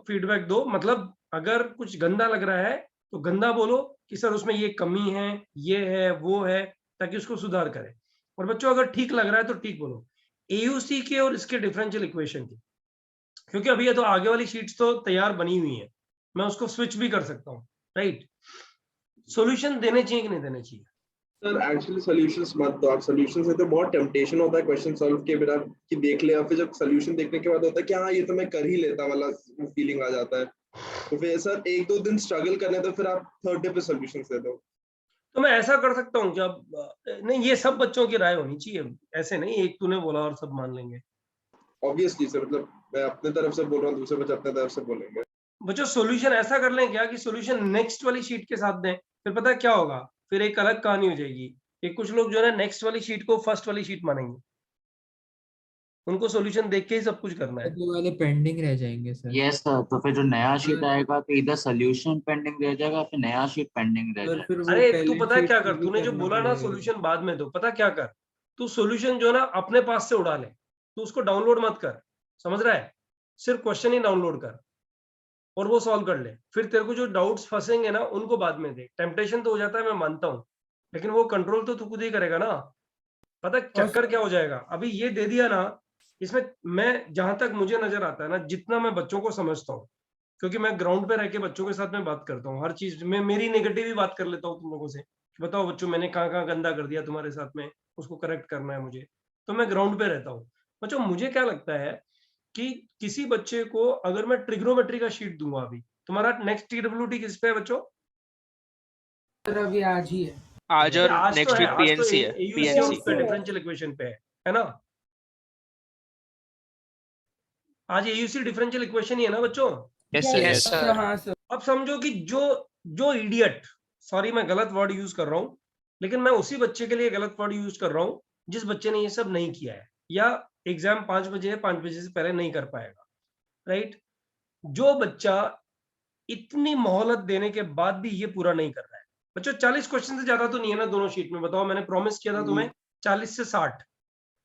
फीडबैक दो। मतलब अगर कुछ गंदा लग रहा है तो गंदा बोलो कि सर उसमें ये कमी है, ये है, वो है, ताकि उसको सुधार करें। और बच्चों अगर ठीक लग रहा है तो ठीक बोलो, AUC के और इसके डिफरेंशियल इक्वेशन के, क्योंकि अभी ये तो आगे वाली शीट्स तो तैयार बनी हुई है, मैं उसको स्विच भी कर सकता हूँ, राइट? सॉल्यूशन देने चाहिए कि नहीं देने चाहिए? सर एक्चुअली सॉल्यूशंस मत दो आप। सॉल्यूशन से तो बहुत टेम्पटेशन होता है क्वेश्चन सॉल्व के बिना कि देख ले, और फिर जब सॉल्यूशन देखने के बाद होता है कि हाँ ये तो मैं कर ही लेता वाला फीलिंग आ जाता है। तो फिर सर 1-2 दिन स्ट्रगल करने तो फिर आप थर्ड डे पे सॉल्यूशन दे दो। तो मैं ऐसा कर सकता हूँ क्या? नहीं, ये सब बच्चों की राय होनी चाहिए, ऐसे नहीं एक तूने बोला और सब मान लेंगे। ऑब्वियसली सर, मतलब मैं अपने तरफ से बोल रहा हूँ, दूसरे बच्चे अपने तरफ से बोलेंगे। बच्चों सॉल्यूशन ऐसा कर लें क्या कि सॉल्यूशन नेक्स्ट वाली शीट के साथ दें? फिर पता है क्या होगा, फिर एक अलग कहानी हो जाएगी। ये कुछ लोग जो है नेक्स्ट वाली शीट को फर्स्ट वाली शीट मानेंगे, उनको सॉल्यूशन देख के ही सब कुछ करना है। वो वाले पेंडिंग रह जाएंगे सर। यस सर, तो फिर जो नया शीट आएगा तो इधर सोल्यूशन पेंडिंग रह जाएगा, फिर नया शीट पेंडिंग रह सर जाएगा। फिर वो अरे तू पहले पता है शीट क्या को कर, भी तूने जो करना बोला ना पड़ेगा। सॉल्यूशन बाद में दो, पता क्या कर, तू सॉल्यूशन जो है ना अपने पास से उड़ा ले, तू उसको डाउनलोड मत कर, समझ रहा है? सिर्फ क्वेश्चन ही डाउनलोड कर। और वो सॉल्व कर ले, फिर तेरे को जो डाउट्स फंसेंगे ना उनको बाद में देख। टेम्पटेशन तो हो जाता है, मैं मानता हूँ, लेकिन वो कंट्रोल तो तू खुद ही करेगा ना। पता है चक्कर क्या हो जाएगा, अभी ये दे दिया ना, इसमें मैं जहां तक मुझे नजर आता है ना, जितना मैं बच्चों को समझता हूँ, क्योंकि मैं ग्राउंड पे रह के बच्चों के साथ में बात करता हूँ, हर चीज में मेरी नेगेटिव ही बात कर लेता हूँ तुम लोगों से, बताओ बच्चों मैंने कहाँ कहाँ गंदा कर दिया तुम्हारे साथ में, उसको करेक्ट करना है मुझे, तो मैं ग्राउंड पे रहता हूँ। बच्चों मुझे क्या लगता है कि किसी बच्चे को अगर मैं ट्रिग्नोमेट्री का शीट दूंगा, अभी तुम्हारा नेक्स्ट TWT किस पे है बच्चों? सर अभी आज ही है। आज और आज तो नेक्स्ट है, वीक आज तो पीएनसी है, AUC पीएनसी। उस पे डिफरेंशियल इक्वेशन पे है ना? आज AUC डिफरेंशियल इक्वेशन ही है ना बच्चों? Yes Yes, sir, yes, yes sir. Sir. हाँ सर। अब समझो कि जो इडियट, सॉरी मैं गलत वर्ड यूज कर रहा हूं, लेकिन मैं उसी बच्चे के लिए गलत वर्ड यूज कर रहा हूं जिस बच्चे ने ये सब नहीं किया है, या एग्जाम 5 बजे है, 5 बजे से पहले नहीं कर पाएगा, राइट? जो बच्चा इतनी मोहलत देने के बाद भी ये पूरा नहीं कर रहा है, बच्चों 40 क्वेश्चन से ज्यादा तो नहीं है ना दोनों शीट में, बताओ, मैंने प्रॉमिस किया था तुम्हें 40 से 60,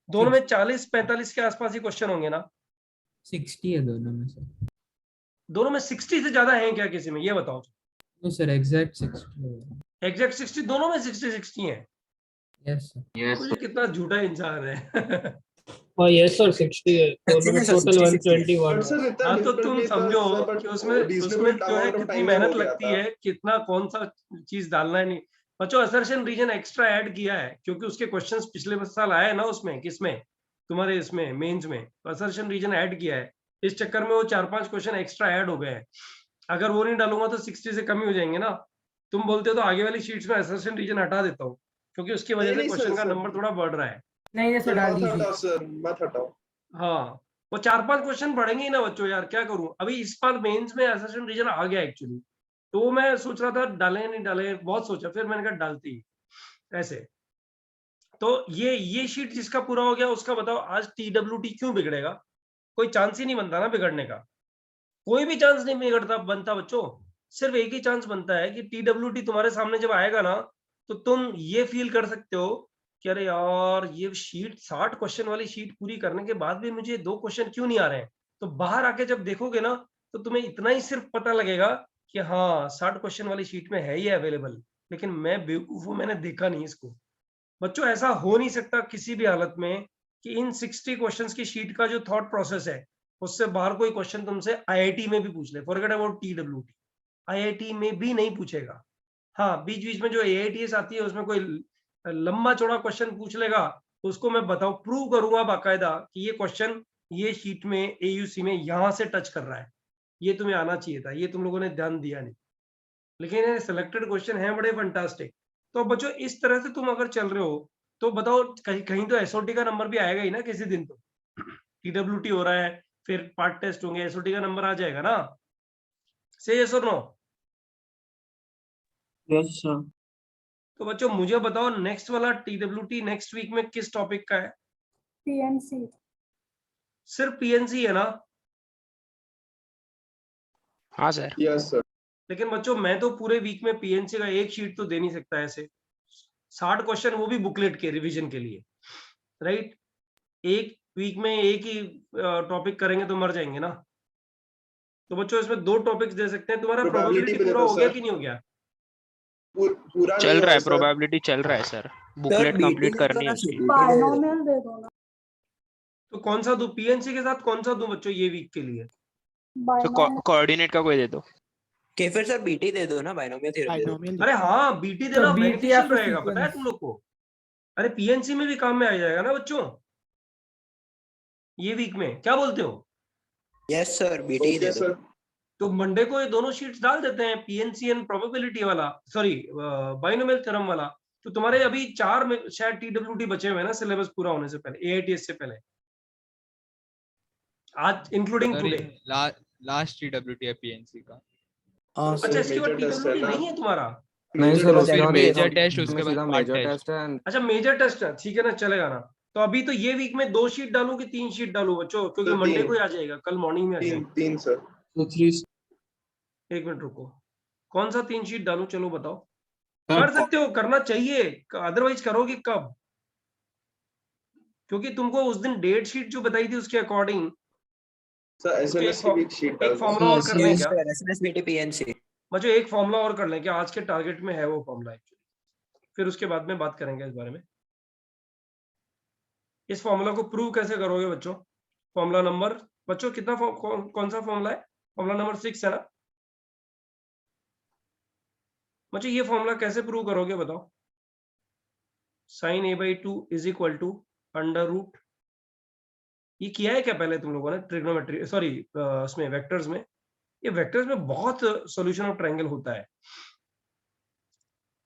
दोनों में 40-45 के आसपास ही क्वेश्चन होंगे ना? 60 है दोनों में सर। दोनों में 60 से ज्यादा है क्या किसी में, ये बताओ? नो सर, एग्जैक्ट 60 है। एग्जैक्ट 60, दोनों में 60 है। Yes sir. यस मुझे कितना झूठा इंसान है। हाँ यस सर 60 है, दोनों में टोटल 121 बट है। सर इतना हाँ तो तुम difficulty समझो था, कि उसमें reasonable जो है amount of कितनी time में मेहनत हो गया लगती था। है, कितना कौन सा चीज डालना है। नहीं बच्चों, असर्शन रीजन एक्स्ट्रा ऐड किया है क्योंकि उसके क्वेश्चंस पिछले साल आए हैं ना, उसमें किसमें, तुम्हारे इसमें मेंस में, तो असर्शन रीजन ऐड किया है, इस चक्कर में वो 4-5 क्वेश्चन एक्स्ट्रा ऐड हो गए हैं। अगर वो नहीं डालूंगा तो 60 से कम ही हो जाएंगे ना। तुम बोलते हो तो आगे वाली शीट्स में असर्शन रीजन हटा देता हूँ, क्योंकि उसकी वजह से नहीं क्वेश्चन का सर, नंबर थोड़ा बढ़ रहा है। नहीं सर, डाल मत दीजिए। हटाओ सर, मत हटाओ। हाँ, वो 4-5 क्वेश्चन पढ़ेंगे ही ना बच्चों, यार क्या करूं। अभी इस बार मेंस में असर्शन रीजन आ गया एक्चुअली, तो वो मैं सोच रहा था डालें नहीं डालें, बहुत सोचा, फिर मैंने कहा डालती ही ऐसे। तो ये शीट जिसका पूरा हो गया उसका बताओ आज TWT क्यों बिगड़ेगा? कोई चांस ही नहीं बनता ना बिगड़ने का, कोई भी चांस नहीं बिगड़ता बनता बच्चों। सिर्फ एक ही चांस बनता है कि TWT तुम्हारे सामने जब आएगा ना, तो तुम ये फील कर सकते हो कि अरे यार ये शीट 60 क्वेश्चन वाली शीट पूरी करने के बाद भी मुझे 2 क्वेश्चन क्यों नहीं आ रहे हैं। तो बाहर आके जब देखोगे ना, तो तुम्हें इतना ही सिर्फ पता लगेगा कि हाँ 60 क्वेश्चन वाली शीट में है ये अवेलेबल, लेकिन मैं बेवकूफ हूं, मैंने देखा नहीं इसको। बच्चों ऐसा हो नहीं सकता किसी भी हालत में कि इन 60 क्वेश्चंस की शीट का जो थॉट प्रोसेस है उससे बाहर कोई क्वेश्चन तुमसे IIT में भी पूछ ले, फॉरगेट अबाउट TWT, IIT में भी नहीं पूछेगा। हाँ, बीच बीच में जो AITS आती है उसमें कोई लंबा चौड़ा क्वेश्चन पूछ लेगा, तो उसको मैं बताऊं, प्रूव करूंगा बाकायदा कि ये क्वेश्चन ये शीट में AUC में यहां से टच कर रहा है, ये तुम्हें आना चाहिए था, ये तुम लोगों ने ध्यान दिया नहीं। लेकिन ये सिलेक्टेड क्वेश्चन है बड़े फंटास्टिक। तो बच्चों इस तरह से तुम अगर चल रहे हो तो बताओ, कहीं कहीं तो SOT का नंबर भी आएगा ही ना किसी दिन। तो TWT हो रहा है, फिर पार्ट टेस्ट होंगे, SOT का नंबर आ जाएगा ना? से यस और नो? Yes sir. तो बच्चों मुझे बताओ नेक्स्ट वाला TWT नेक्स्ट वीक में किस टॉपिक का है? PNC. सिर्फ PNC है ना? हाँ सर। Yes sir. लेकिन बच्चों मैं तो पूरे वीक में PNC का एक शीट तो दे नहीं सकता ऐसे, 60 क्वेश्चन, वो भी बुकलेट के रिवीजन के लिए, राइट? एक वीक में एक ही टॉपिक करेंगे तो मर जाएंगे ना। तो बच्चों इसमें 2 टॉपिक्स दे सकते हैं। तुम्हारा Probability प्रोबेबिलिटी पे दे पूरा दो हो गया सर। कि नहीं हो गया? पूरा चल नहीं रहा हुआ है, सर। प्रोबेबिलिटी चल रहा है सर, बुकलेट कंप्लीट करनी है उसकी। Binomial दे दो ना. तो कौन सा दूं PNC के साथ, कौन सा दूं बच्चों ये वीक के लिए? तो Binomial. कोऑर्डिनेट का कोई दे दो। के फिर सर बीटी दे दो ना, बाइनोमियल थ्योरम। अरे हाँ, BT तो देना BT या बेनिफिशियल फिर रहेगा, पता है sequence. तुम लोग को। अरे PNC में भी काम में आ जाएगा ना बच्चों ये वीक में, क्या बोलते हो? Yes sir, BT okay sir. तो मंडे को ये दोनों शीट्स डाल देते हैं, PNC एंड प्रोबेबिलिटी वाला, सॉरी बाइनोमियल थ्योरम वाला। तो तुम्हारे अभी 4 में शायद TWT बचे हुए हैं ना सिलेबस पूरा होने से पहले, AITS से पहले, आज इंक्लूडिंग टुडे। लास्ट TWT है PNC का। अच्छा, इसके बाद major test है TWT ना। नहीं है तुम्हारा? नहीं Major सर, test उसके है। बाद मेजर एक टेस्ट, में उसके सीधा बाद पार्ट मेजर टेस्ट। टेस्ट है। अच्छा मेजर टेस्ट है, ठीक है ना, चलेगा ना। तो अभी तो ये वीक में 2 शीट डालू कि 3 शीट डालू बच्चों, क्योंकि तो मंडे 3 को ही आ जाएगा, कल मॉर्निंग में आ जाएगा। 3 सर। तो 3 एक मिनट रुको, कौन सा 3 शीट डालू, चलो बताओ। कर सकते हो, करना चाहिए, अदरवाइज करोगे कब? क्योंकि तुमको उस दिन डेट शीट जो बताई थी उसके अकॉर्डिंग सर एसएनएस की भी एक शीट एक डाल फॉर्मूला और कर लें क्या पीएनसी बच्चों? एक फॉर्मूला और कर लें क्या? आज के टारगेट में है वो फॉर्मूला एक्चुअली, फिर उसके बाद में बात करेंगे इस बारे में। इस फॉर्मूला को प्रूव कैसे करोगे बच्चों? फॉर्मूला नंबर बच्चों कितना कौन सा फॉर्मूला है? फॉर्मूला नंबर 6 है ना बच्चों? ये फॉर्मूला कैसे प्रूव करोगे बताओ? sin a/2 is equal to under root, ये किया है क्या पहले तुम लोगों ने ट्रिग्नोमेट्री, सॉरी उसमें वेक्टर्स में? ये वेक्टर्स में बहुत सॉल्यूशन ऑफ ट्रायंगल होता है।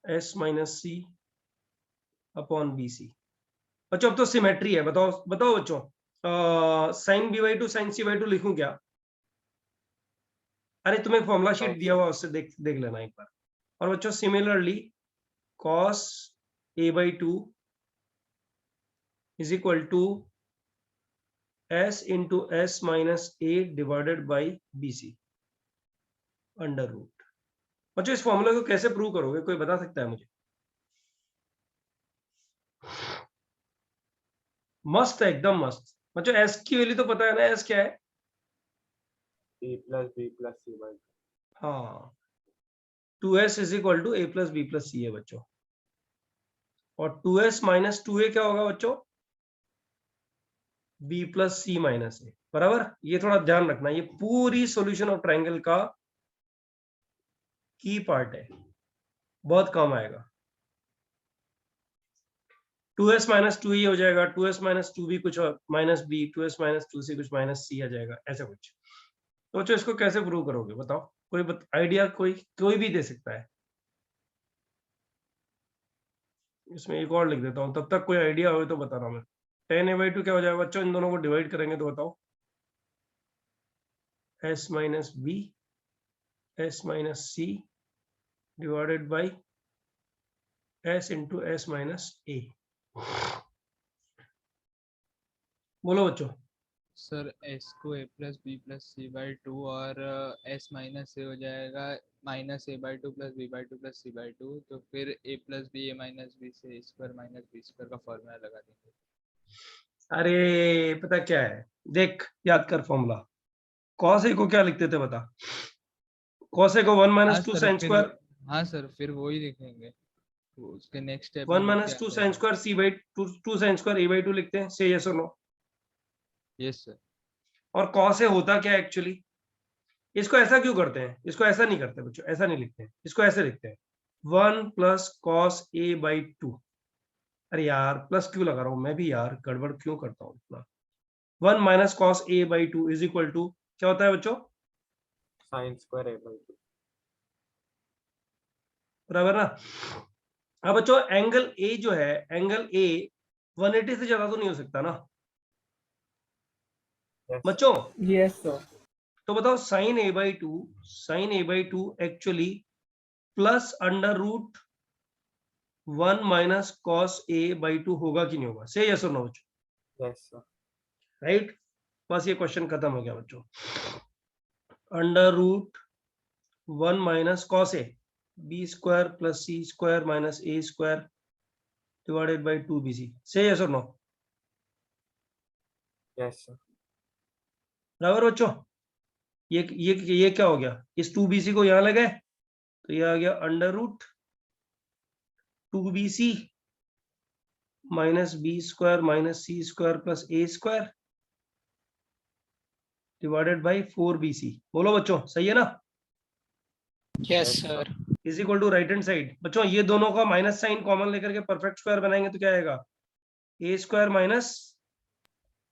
s minus C upon B C. बच्चों अब तो सिमेट्री है, बताओ बताओ बच्चों, साइन b/2 साइन c/2 लिखूं क्या? अरे तुम्हें फॉर्मूला शीट दिया हुआ, उससे देख लेना एक बार। और बच्चों similarly cos a/2 is equal to s into s minus a divided by B C under root. बच्चों इस फॉर्मूला को कैसे प्रूव करोगे, कोई बता सकता है मुझे? मस्त है, एकदम मस्त। बच्चों s की वैल्यू तो पता है ना, s क्या है? a plus b plus c by हाँ, 2s is equal to a plus B plus C है बच्चों। और 2s माइनस 2a क्या होगा बच्चों? b प्लस सी माइनस ए, बराबर। ये थोड़ा ध्यान रखना, ये पूरी सॉल्यूशन ऑफ ट्रायंगल का की पार्ट है, बहुत काम आएगा। 2s माइनस 2 हो जाएगा, 2s माइनस 2 भी कुछ और माइनस बी, 2s माइनस 2 से कुछ माइनस सी आ जाएगा, ऐसा कुछ। तो बच्चों इसको कैसे प्रूव करोगे बताओ? कोई आइडिया कोई भी दे सकता है? इसमें एक और लिख देता हूँ, तब तक कोई आइडिया हो तो बता रहा हूँ मैं। 10a/2 क्या हो जाएगा बच्चों? इन दोनों को डिवाइड करेंगे तो बताओ। s minus B s minus C divided by s into s minus A. बोलो बच्चों। सर s को a plus B plus C by 2 और s माइनस से हो जाएगा minus a/2 plus b/2 plus c/2, तो फिर a plus B a minus B से स्क्वायर माइनस बी स्क्वायर का फॉर्मूला लगा देंगे। अरे पता क्या है, देख याद कर फॉर्मूला। cos a को क्या लिखते थे बता? cos a को 1 माइनस 2 साइन स्क्वायर, हाँ सर फिर वही लिखेंगे, उसके next step 1 minus 2 sign square c by 2 sine square a/2 लिखते हैं। से यस और नो? Yes sir. और cos a होता क्या एक्चुअली? इसको ऐसा क्यों करते हैं? इसको ऐसा नहीं करते बच्चों, ऐसा नहीं लिखते हैं, इसको ऐसे लिखते हैं 1 प्लस कॉस a/2। अरे यार प्लस क्यों लगा रहा हूं मैं भी यार, गड़बड़ क्यों करता हूँ इतना? 1 minus cos a/2 is equal to क्या होता है बच्चों? sin square a/2 बराबर ना? अब बच्चों एंगल ए जो है, एंगल ए 180 से ज्यादा तो नहीं हो सकता ना बच्चों? Yes sir. तो बताओ sine a/2 actually plus under root 1 minus cos a/2 होगा कि नहीं होगा? से यस और नो बच्चों? yes sir राइट। बस ये क्वेश्चन खत्म हो गया बच्चों। Under root 1 minus cos A B square plus C square minus A square divided by 2bc। से यस और नो? yes sir बराबर बच्चों? ये क्या हो गया? इस 2bc को यहां लगे तो ये आ गया under root 2bc minus B square minus C square plus A square divided by 4bc। बोलो बच्चों सही है ना? Yes sir. Is equal to right hand side. बच्चों ये दोनों का माइनस साइन कॉमन लेकर के परफेक्ट स्क्वायर बनाएंगे तो क्या आएगा? A square minus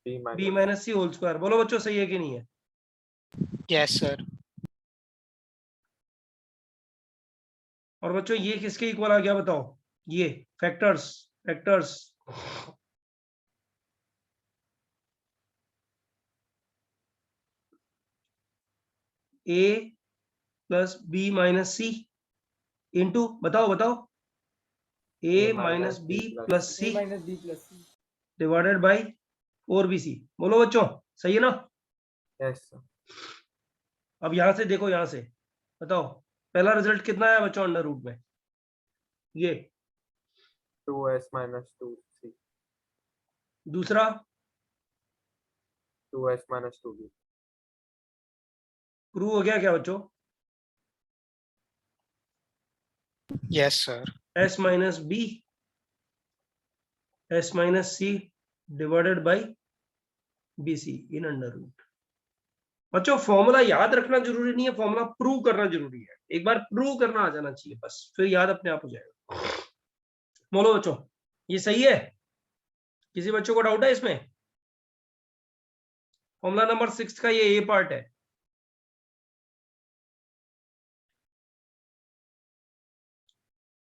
B minus C whole square. बोलो बच्चों सही है कि नहीं है? Yes sir. और बच्चों ये किसके इक्वल आ गया बताओ? ये factors A plus B minus C into बताओ A minus B plus C divided by 4bc। बोलो बच्चों सही है ना? yes sir अब यहां से देखो, यहां से बताओ पहला रिजल्ट कितना आया बच्चों अंडर रूट में? ये 2s minus 2c दूसरा 2s minus 2b प्रूव हो गया क्या बच्चों? Yes, sir. S minus B S minus C divided by BC in under root. बच्चों फॉर्मूला याद रखना जरूरी नहीं है, फॉर्मूला प्रूव करना जरूरी है। एक बार प्रूव करना आ जाना चाहिए बस, फिर याद अपने आप हो जाएगा। बोलो बच्चों, ये सही है? किसी बच्चों को डाउट है इसमें? फॉर्मूला नंबर 6 का ये ए पार्ट है।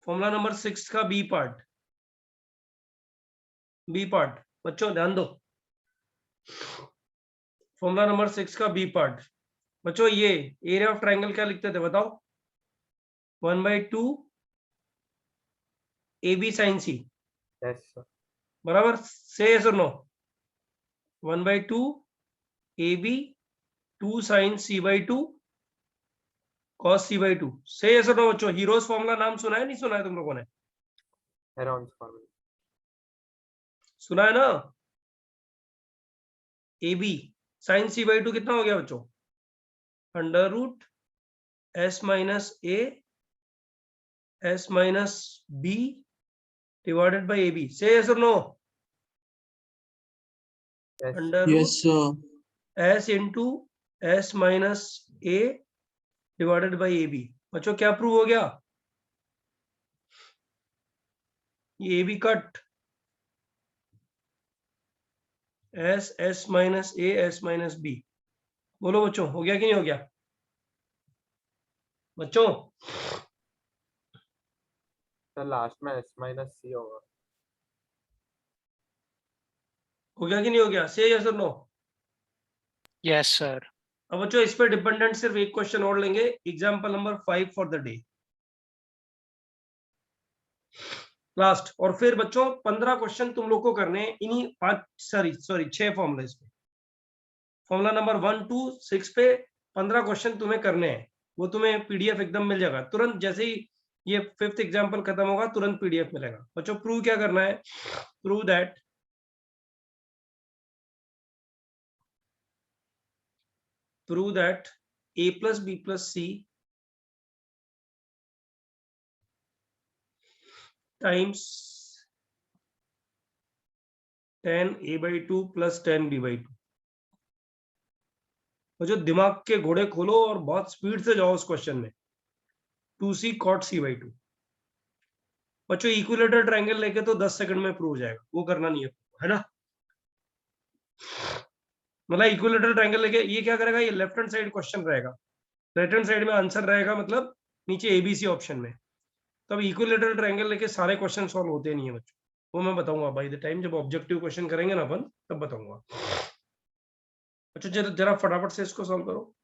फॉर्मूला नंबर 6 का बी पार्ट बच्चों ध्यान दो। फॉर्मूला नंबर 6 का बी पार्ट बच्चों, ये एरिया ऑफ ट्राइंगल क्या लिखते थे बताओ? 1/2 AB sin C। बराबर, से यस और no? 1/2 AB 2 sin C/2 cos C/2। से यस और नो बच्चों? हीरोज फॉर्मूला नाम सुना है नहीं सुना है तुम लोगों ने? सुना है ना? AB sin C/2 कितना हो गया बच्चों? Under root S minus A S minus B divided by AB। Say yes or no? Under root sir. S into S minus A divided by AB। बच्चों क्या प्रूव हो गया? ये AB cut S minus A S minus B। बोलो बच्चों, हो गया कि नहीं हो गया? बच्चों लास्ट में S minus C होगा। हो गया कि नहीं हो गया? से यस और नो? Yes, sir. अब बच्चों इस पे डिपेंडेंट सिर्फ एक क्वेश्चन और लेंगे, example number 5 for the day last. और फिर बच्चों 15 क्वेश्चन तुम लोग को करने हैं इन्हीं 6 फॉर्मूले पे। फॉर्मूला नंबर 1 to 6 पे 15 क्वेश्चन तुम्हें करने हैं। वो तुम्हें पीडीएफ एकदम मिल जाएगा तुरंत, जैसे ही ये 5th एग्जांपल खत्म होगा तुरंत पीडीएफ मिलेगा। बच्चों प्रूव क्या करना है? Prove that A plus B plus C times tan A/2 plus tan B/2। जो दिमाग के घोड़े खोलो और बहुत स्पीड से जाओ उस क्वेश्चन में। 2C cot C/2। बच्चों इक्विलेटरल ट्रायंगल लेके तो 10 सेकंड में प्रूव हो जाएगा, वो करना नहीं है ना? मतलब इक्विलेटरल ट्रायंगल लेके ये क्या करेगा? ये लेफ्ट हैंड साइड क्वेश्चन रहेगा, राइट हैंड साइड में आंसर रहेगा, मतलब नीचे ABC ऑप्शन में। तब इक्विलेटरल ट्रायंगल लेके सारे क्वेश्चन सॉल्व होते नहीं है बच्चों, वो मैं बताऊंगा बाय द टाइम जब ऑब्जेक्टिव क्वेश्चन करेंगे ना अपन, तब बताऊंगा। अच्छा जरा फटाफट से इसको सॉल्व करो।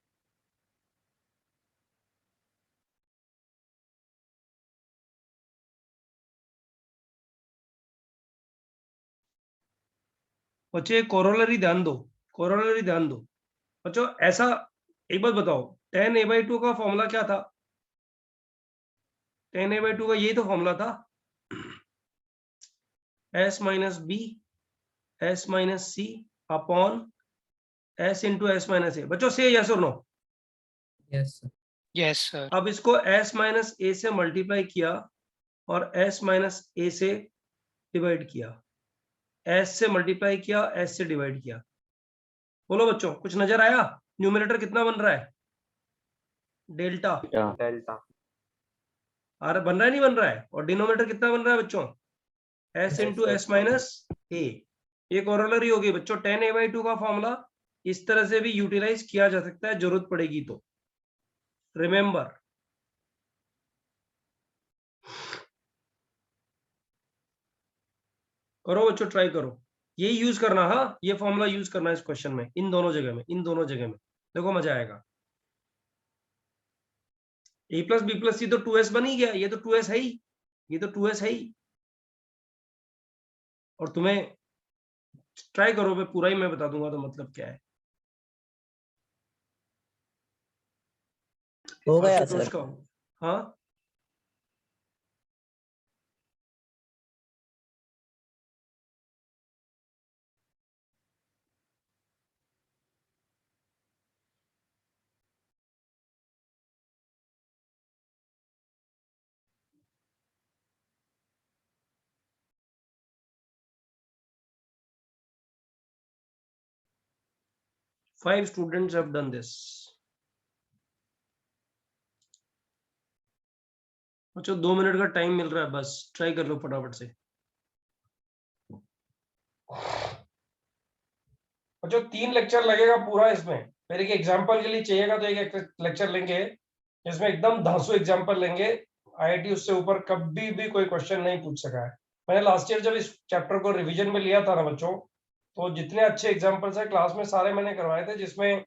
बच्चे कोरोलरी ध्यान दो, कोरोलरी ध्यान दो। बच्चों ऐसा एक बात बताओ, tan A/2 का फॉर्मूला क्या था? tan A/2 का यही तो फॉर्मूला था, S minus B S minus C upon S into S minus A। बच्चों से यस और नो? Yes Yes, sir. अब इसको S minus A से मल्टीप्लाई किया और S minus A से डिवाइड किया, S से मल्टीप्लाई किया, S से डिवाइड किया। बोलो बच्चों कुछ नजर आया? न्यूमरेटर कितना बन रहा है? डेल्टा। अरे बन रहा है नहीं बन रहा है? और डिनोमिनेटर कितना बन रहा है बच्चों? S into S minus A। ये कोरोलरी होगी बच्चों। tan A/2 का फॉर्मूला इस तरह से भी यूटिलाइज किया जा सकता है जरूरत पड़ेगी तो। रिमेंबर, करो बच्चों, ट्राई करो, ये यूज करना। हाँ ये फॉर्मूला यूज करना इस क्वेश्चन में, इन दोनों जगह में, इन दोनों जगह में। देखो मजा आएगा। A plus B plus C तो 2S बन ही गया, ये तो 2S है ही, ये तो 2S है ही। और तुम्हें ट्राई करो, मैं पूरा ही मैं बता दूंगा तो मतलब क्या है। हो गया आशुतोष सर। का, हाँ 5 students have done this. बच्चों 2 मिनट का टाइम मिल रहा है, बस ट्राई कर लो फटाफट से। बच्चों 3 लेक्चर लगेगा पूरा इसमें, फिर एक एग्जांपल के लिए चाहिएगा तो एक लेक्चर लेंगे, इसमें एकदम धांसू एग्जांपल लेंगे। आईआईटी उससे ऊपर कभी भी कोई क्वेश्चन नहीं पूछ सका है। मैंने लास्ट ईयर जब इस चैप्टर को रिवीजन में लिया था ना बच्चों, तो जितने अच्छे एग्जांपल्स है क्लास में सारे मैंने करवाए थे, जिसमें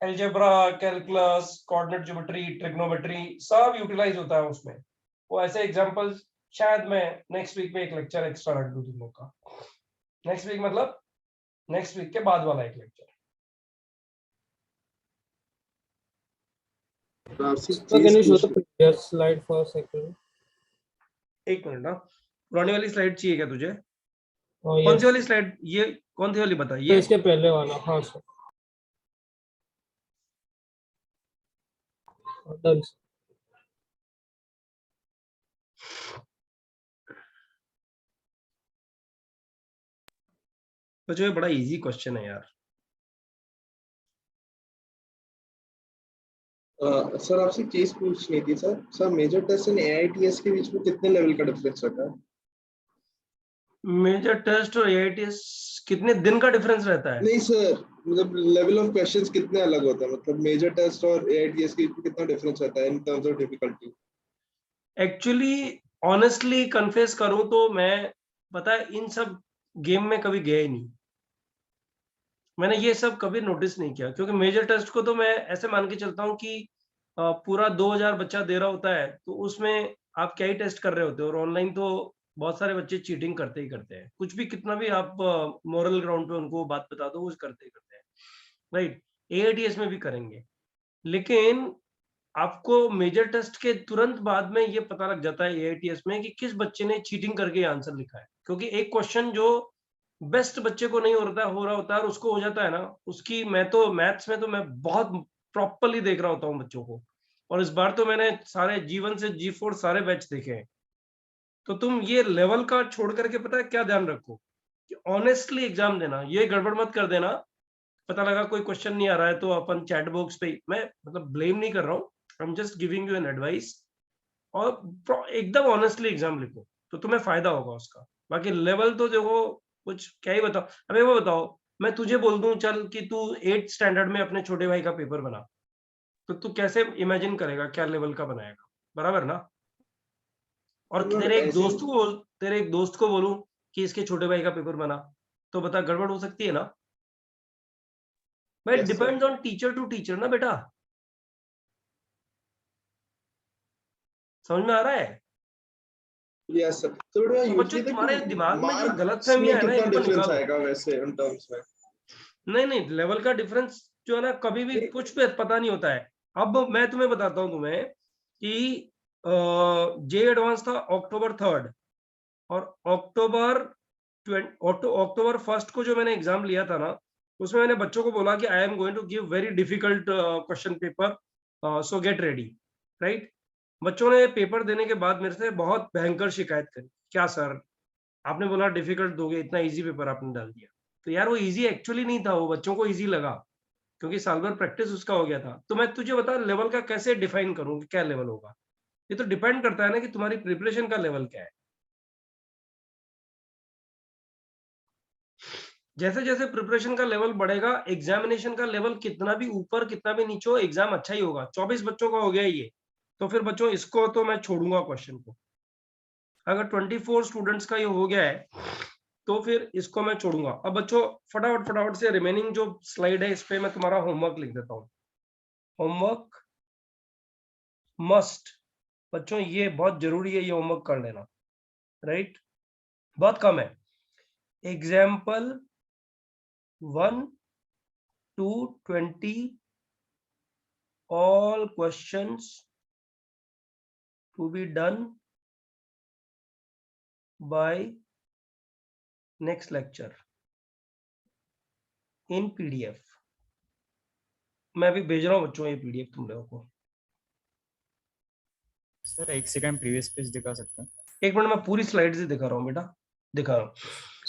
algebra, calculus, coordinate geometry, trigonometry सब यूटिलाइज होता है उसमें। वो ऐसे एग्जांपल्स शायद मैं नेक्स्ट वीक में एक लेक्चर एक्स्ट्रा रख दूं तुम लोग का। नेक्स्ट वीक मतलब नेक्स्ट वीक के बाद वाला एक lecture. So can you show the previous slide for a second? एक मिनट ना, पुरानी वाली स्लाइड चाहिए क्या तुझे? Oh, कौन सी yes. वाली स्लाइड? ये कौन सी वाली बता? तो ये इसके पहले वाला, हाँ सर। Done. तो जो ये बड़ा इजी क्वेश्चन है यार। सर आपसे एक चीज पूछनी थी sir. Sir major test and AITS के बीच में कितने लेवल का डिफरेंस रहता है? मेजर टेस्ट और एआईटीएस कितने दिन का डिफरेंस रहता है? नहीं सर, मतलब लेवल ऑफ क्वेश्चंस कितने अलग होते हैं, मतलब मेजर टेस्ट और एआईटीएस के बीच में कितना डिफरेंस रहता है in terms of difficulty? Actually honestly confess करूं तो मैं, पता है, इन सब गेम में कभी गया ही नहीं। मैंने ये सब कभी नोटिस नहीं किया, क्योंकि मेजर टेस्ट को तो मैं ऐसे मान के चलता हूँ कि पूरा 2000 बच्चा दे रहा होता है, तो उसमें आप क्या ही टेस्ट कर रहे होते हो। और ऑनलाइन तो बहुत सारे बच्चे चीटिंग करते ही करते हैं, कुछ भी कितना भी आप मोरल ग्राउंड पे उनको बात बता दो, वो करते ही करते हैं, राइट। एआईटीएस में भी करेंगे, लेकिन आपको मेजर टेस्ट के तुरंत बाद में ये पता लग जाता है एआईटीएस में कि किस बच्चे ने चीटिंग करके आंसर लिखा है। क्योंकि एक क्वेश्चन जो बेस्ट बच्चे को नहीं हो रहा होता है और उसको हो जाता है ना, उसकी, मैं तो मैथ्स में तो मैं बहुत प्रॉपरली देख रहा होता हूँ बच्चों को। और इस बार तो मैंने सारे G1 से G4 सारे बैच देखे हैं। तो तुम ये लेवल का छोड़ करके पता है क्या ध्यान रखो कि ऑनेस्टली एग्जाम देना, ये गड़बड़ मत कर देना। पता लगा कोई क्वेश्चन नहीं आ रहा है तो अपन चैट बॉक्स पे, मैं मतलब ब्लेम नहीं कर रहा हूँ, I am just giving you an advice, और एकदम ऑनेस्टली एग्जाम लिखो तो तुम्हें फायदा होगा उसका। बाकी लेवल तो देखो, कुछ क्या ही बताओ। अबे वो बताओ, मैं तुझे बोल दूं चल कि तू 8th स्टैंडर्ड में अपने छोटे भाई का पेपर बना, तो तू कैसे इमेजिन करेगा क्या लेवल का बनाएगा, बराबर ना? और तेरे एक दोस्त को बोलूं कि इसके छोटे भाई का पेपर बना, तो बता गड़बड़ हो सकती है ना भाई? Depends on teacher to teacher ना बेटा, समझ में आ रहा है? Yes sir. तो बेटा बच्चों तुम्हारे दिमाग में जो गलतफहमियां है ना, कितना इनको डिफरेंस निकालो। आएगा वैसे उन टर्म्स में? नहीं, लेवल का डिफरेंस जो है ना, कभी भी कुछ पे पता नहीं होता है। अब मैं तुम्हें बताता हूँ तुम्हें कि जे एडवांस था October 3rd, और October 1st को जो मैंने एग्जाम लिया था ना, उसमें मैंने बच्चों को बोला कि I am going to give very difficult question paper, so get ready, right. बच्चों ने पेपर देने के बाद मेरे से बहुत भयंकर शिकायत करी, क्या सर आपने बोला डिफिकल्ट दोगे, इतना इजी पेपर आपने डाल दिया। तो यार वो इजी एक्चुअली नहीं था, वो बच्चों को इजी लगा क्योंकि साल भर प्रैक्टिस उसका हो गया था। तो मैं तुझे बता लेवल का कैसे डिफाइन करूं कि क्या लेवल होगा, ये तो डिपेंड करता है ना कि तुम्हारी प्रिपरेशन का लेवल क्या है। जैसे जैसे प्रिपरेशन का लेवल बढ़ेगा, एग्जामिनेशन का लेवल कितना भी ऊपर कितना भी नीचे हो, एग्जाम अच्छा ही होगा। 24 बच्चों का हो गया ये, तो फिर बच्चों इसको तो मैं छोड़ूंगा क्वेश्चन को। अगर 24 स्टूडेंट्स का ये हो गया है तो फिर इसको मैं छोड़ूंगा। अब बच्चों फटाफट से रिमेनिंग जो स्लाइड है इस पे मैं तुम्हारा होमवर्क लिख देता हूँ। होमवर्क मस्ट, बच्चों ये बहुत जरूरी है, ये होमवर्क कर लेना, राइट। बहुत कम है। Example 1 to 20 all questions to be done by next lecture in PDF। मैं अभी भेज रहा हूँ बच्चों ये PDF तुम लोगों को। सर एक सेकंड प्रीवियस पेज दिखा सकते हैं? एक मिनट, मैं पूरी स्लाइड से दिखा रहा हूँ बेटा, दिखा रहा हूँ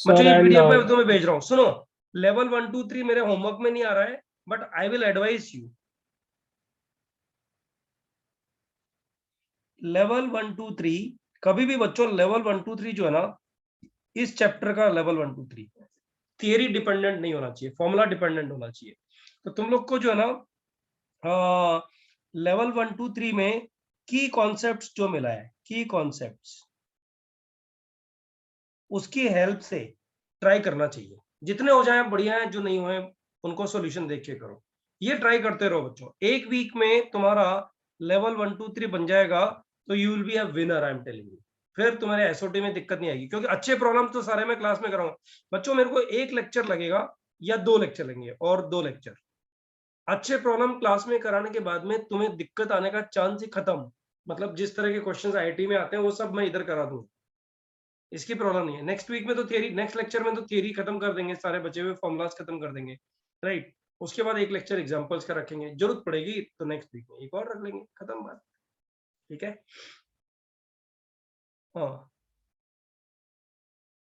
बच्चों। ये PDF मैं तुम्हें भेज रहा हूँ, सुनो। लेवल 1 2 3 मेरे होमवर्क में नहीं आ रहा है, but I will advice you level 1 2 3, कभी भी बच्चों लेवल 1 2 3 जो है ना, इस चैप्टर का लेवल 1 2 3 थियरी डिपेंडेंट नहीं होना चाहिए, फॉर्मूला डिपेंडेंट होना चाहिए। तो तुम लोग को जो है ना लेवल 1 2 3 में की कॉन्सेप्ट्स जो मिला है, की कॉन्सेप्ट्स, उसकी हेल्प से ट्राई करना चाहिए। जितने हो जाए बढ़िया है, जो नहीं हुए उनको सॉल्यूशन देख के करो। ये ट्राई करते रहो बच्चों, एक वीक में तुम्हारा लेवल 1 2 3 बन जाएगा तो you will be a winner, I am telling you. फिर तुम्हारे एसओटी में दिक्कत नहीं आएगी, क्योंकि अच्छे प्रॉब्लम तो सारे मैं क्लास में कराऊंगा बच्चों। मेरे को एक लेक्चर लगेगा या 2 लेक्चर लगेंगे, और 2 लेक्चर अच्छे प्रॉब्लम क्लास में कराने के बाद में तुम्हें दिक्कत आने का चांस ही खत्म। मतलब जिस तरह के क्वेश्चंस आईआईटी में आते हैं वो सब मैं इधर करा दूंगा, इसकी प्रॉब्लम नहीं है। नेक्स्ट वीक में तो थियरी, नेक्स्ट लेक्चर में तो थियरी खत्म कर देंगे, सारे बचे हुए फॉर्मूलाज खत्म कर देंगे, राइट। उसके बाद एक लेक्चर एग्जांपल्स का रखेंगे, जरूरत पड़ेगी तो नेक्स्ट वीक में एक और रख लेंगे, खत्म बात, ठीक है। हाँ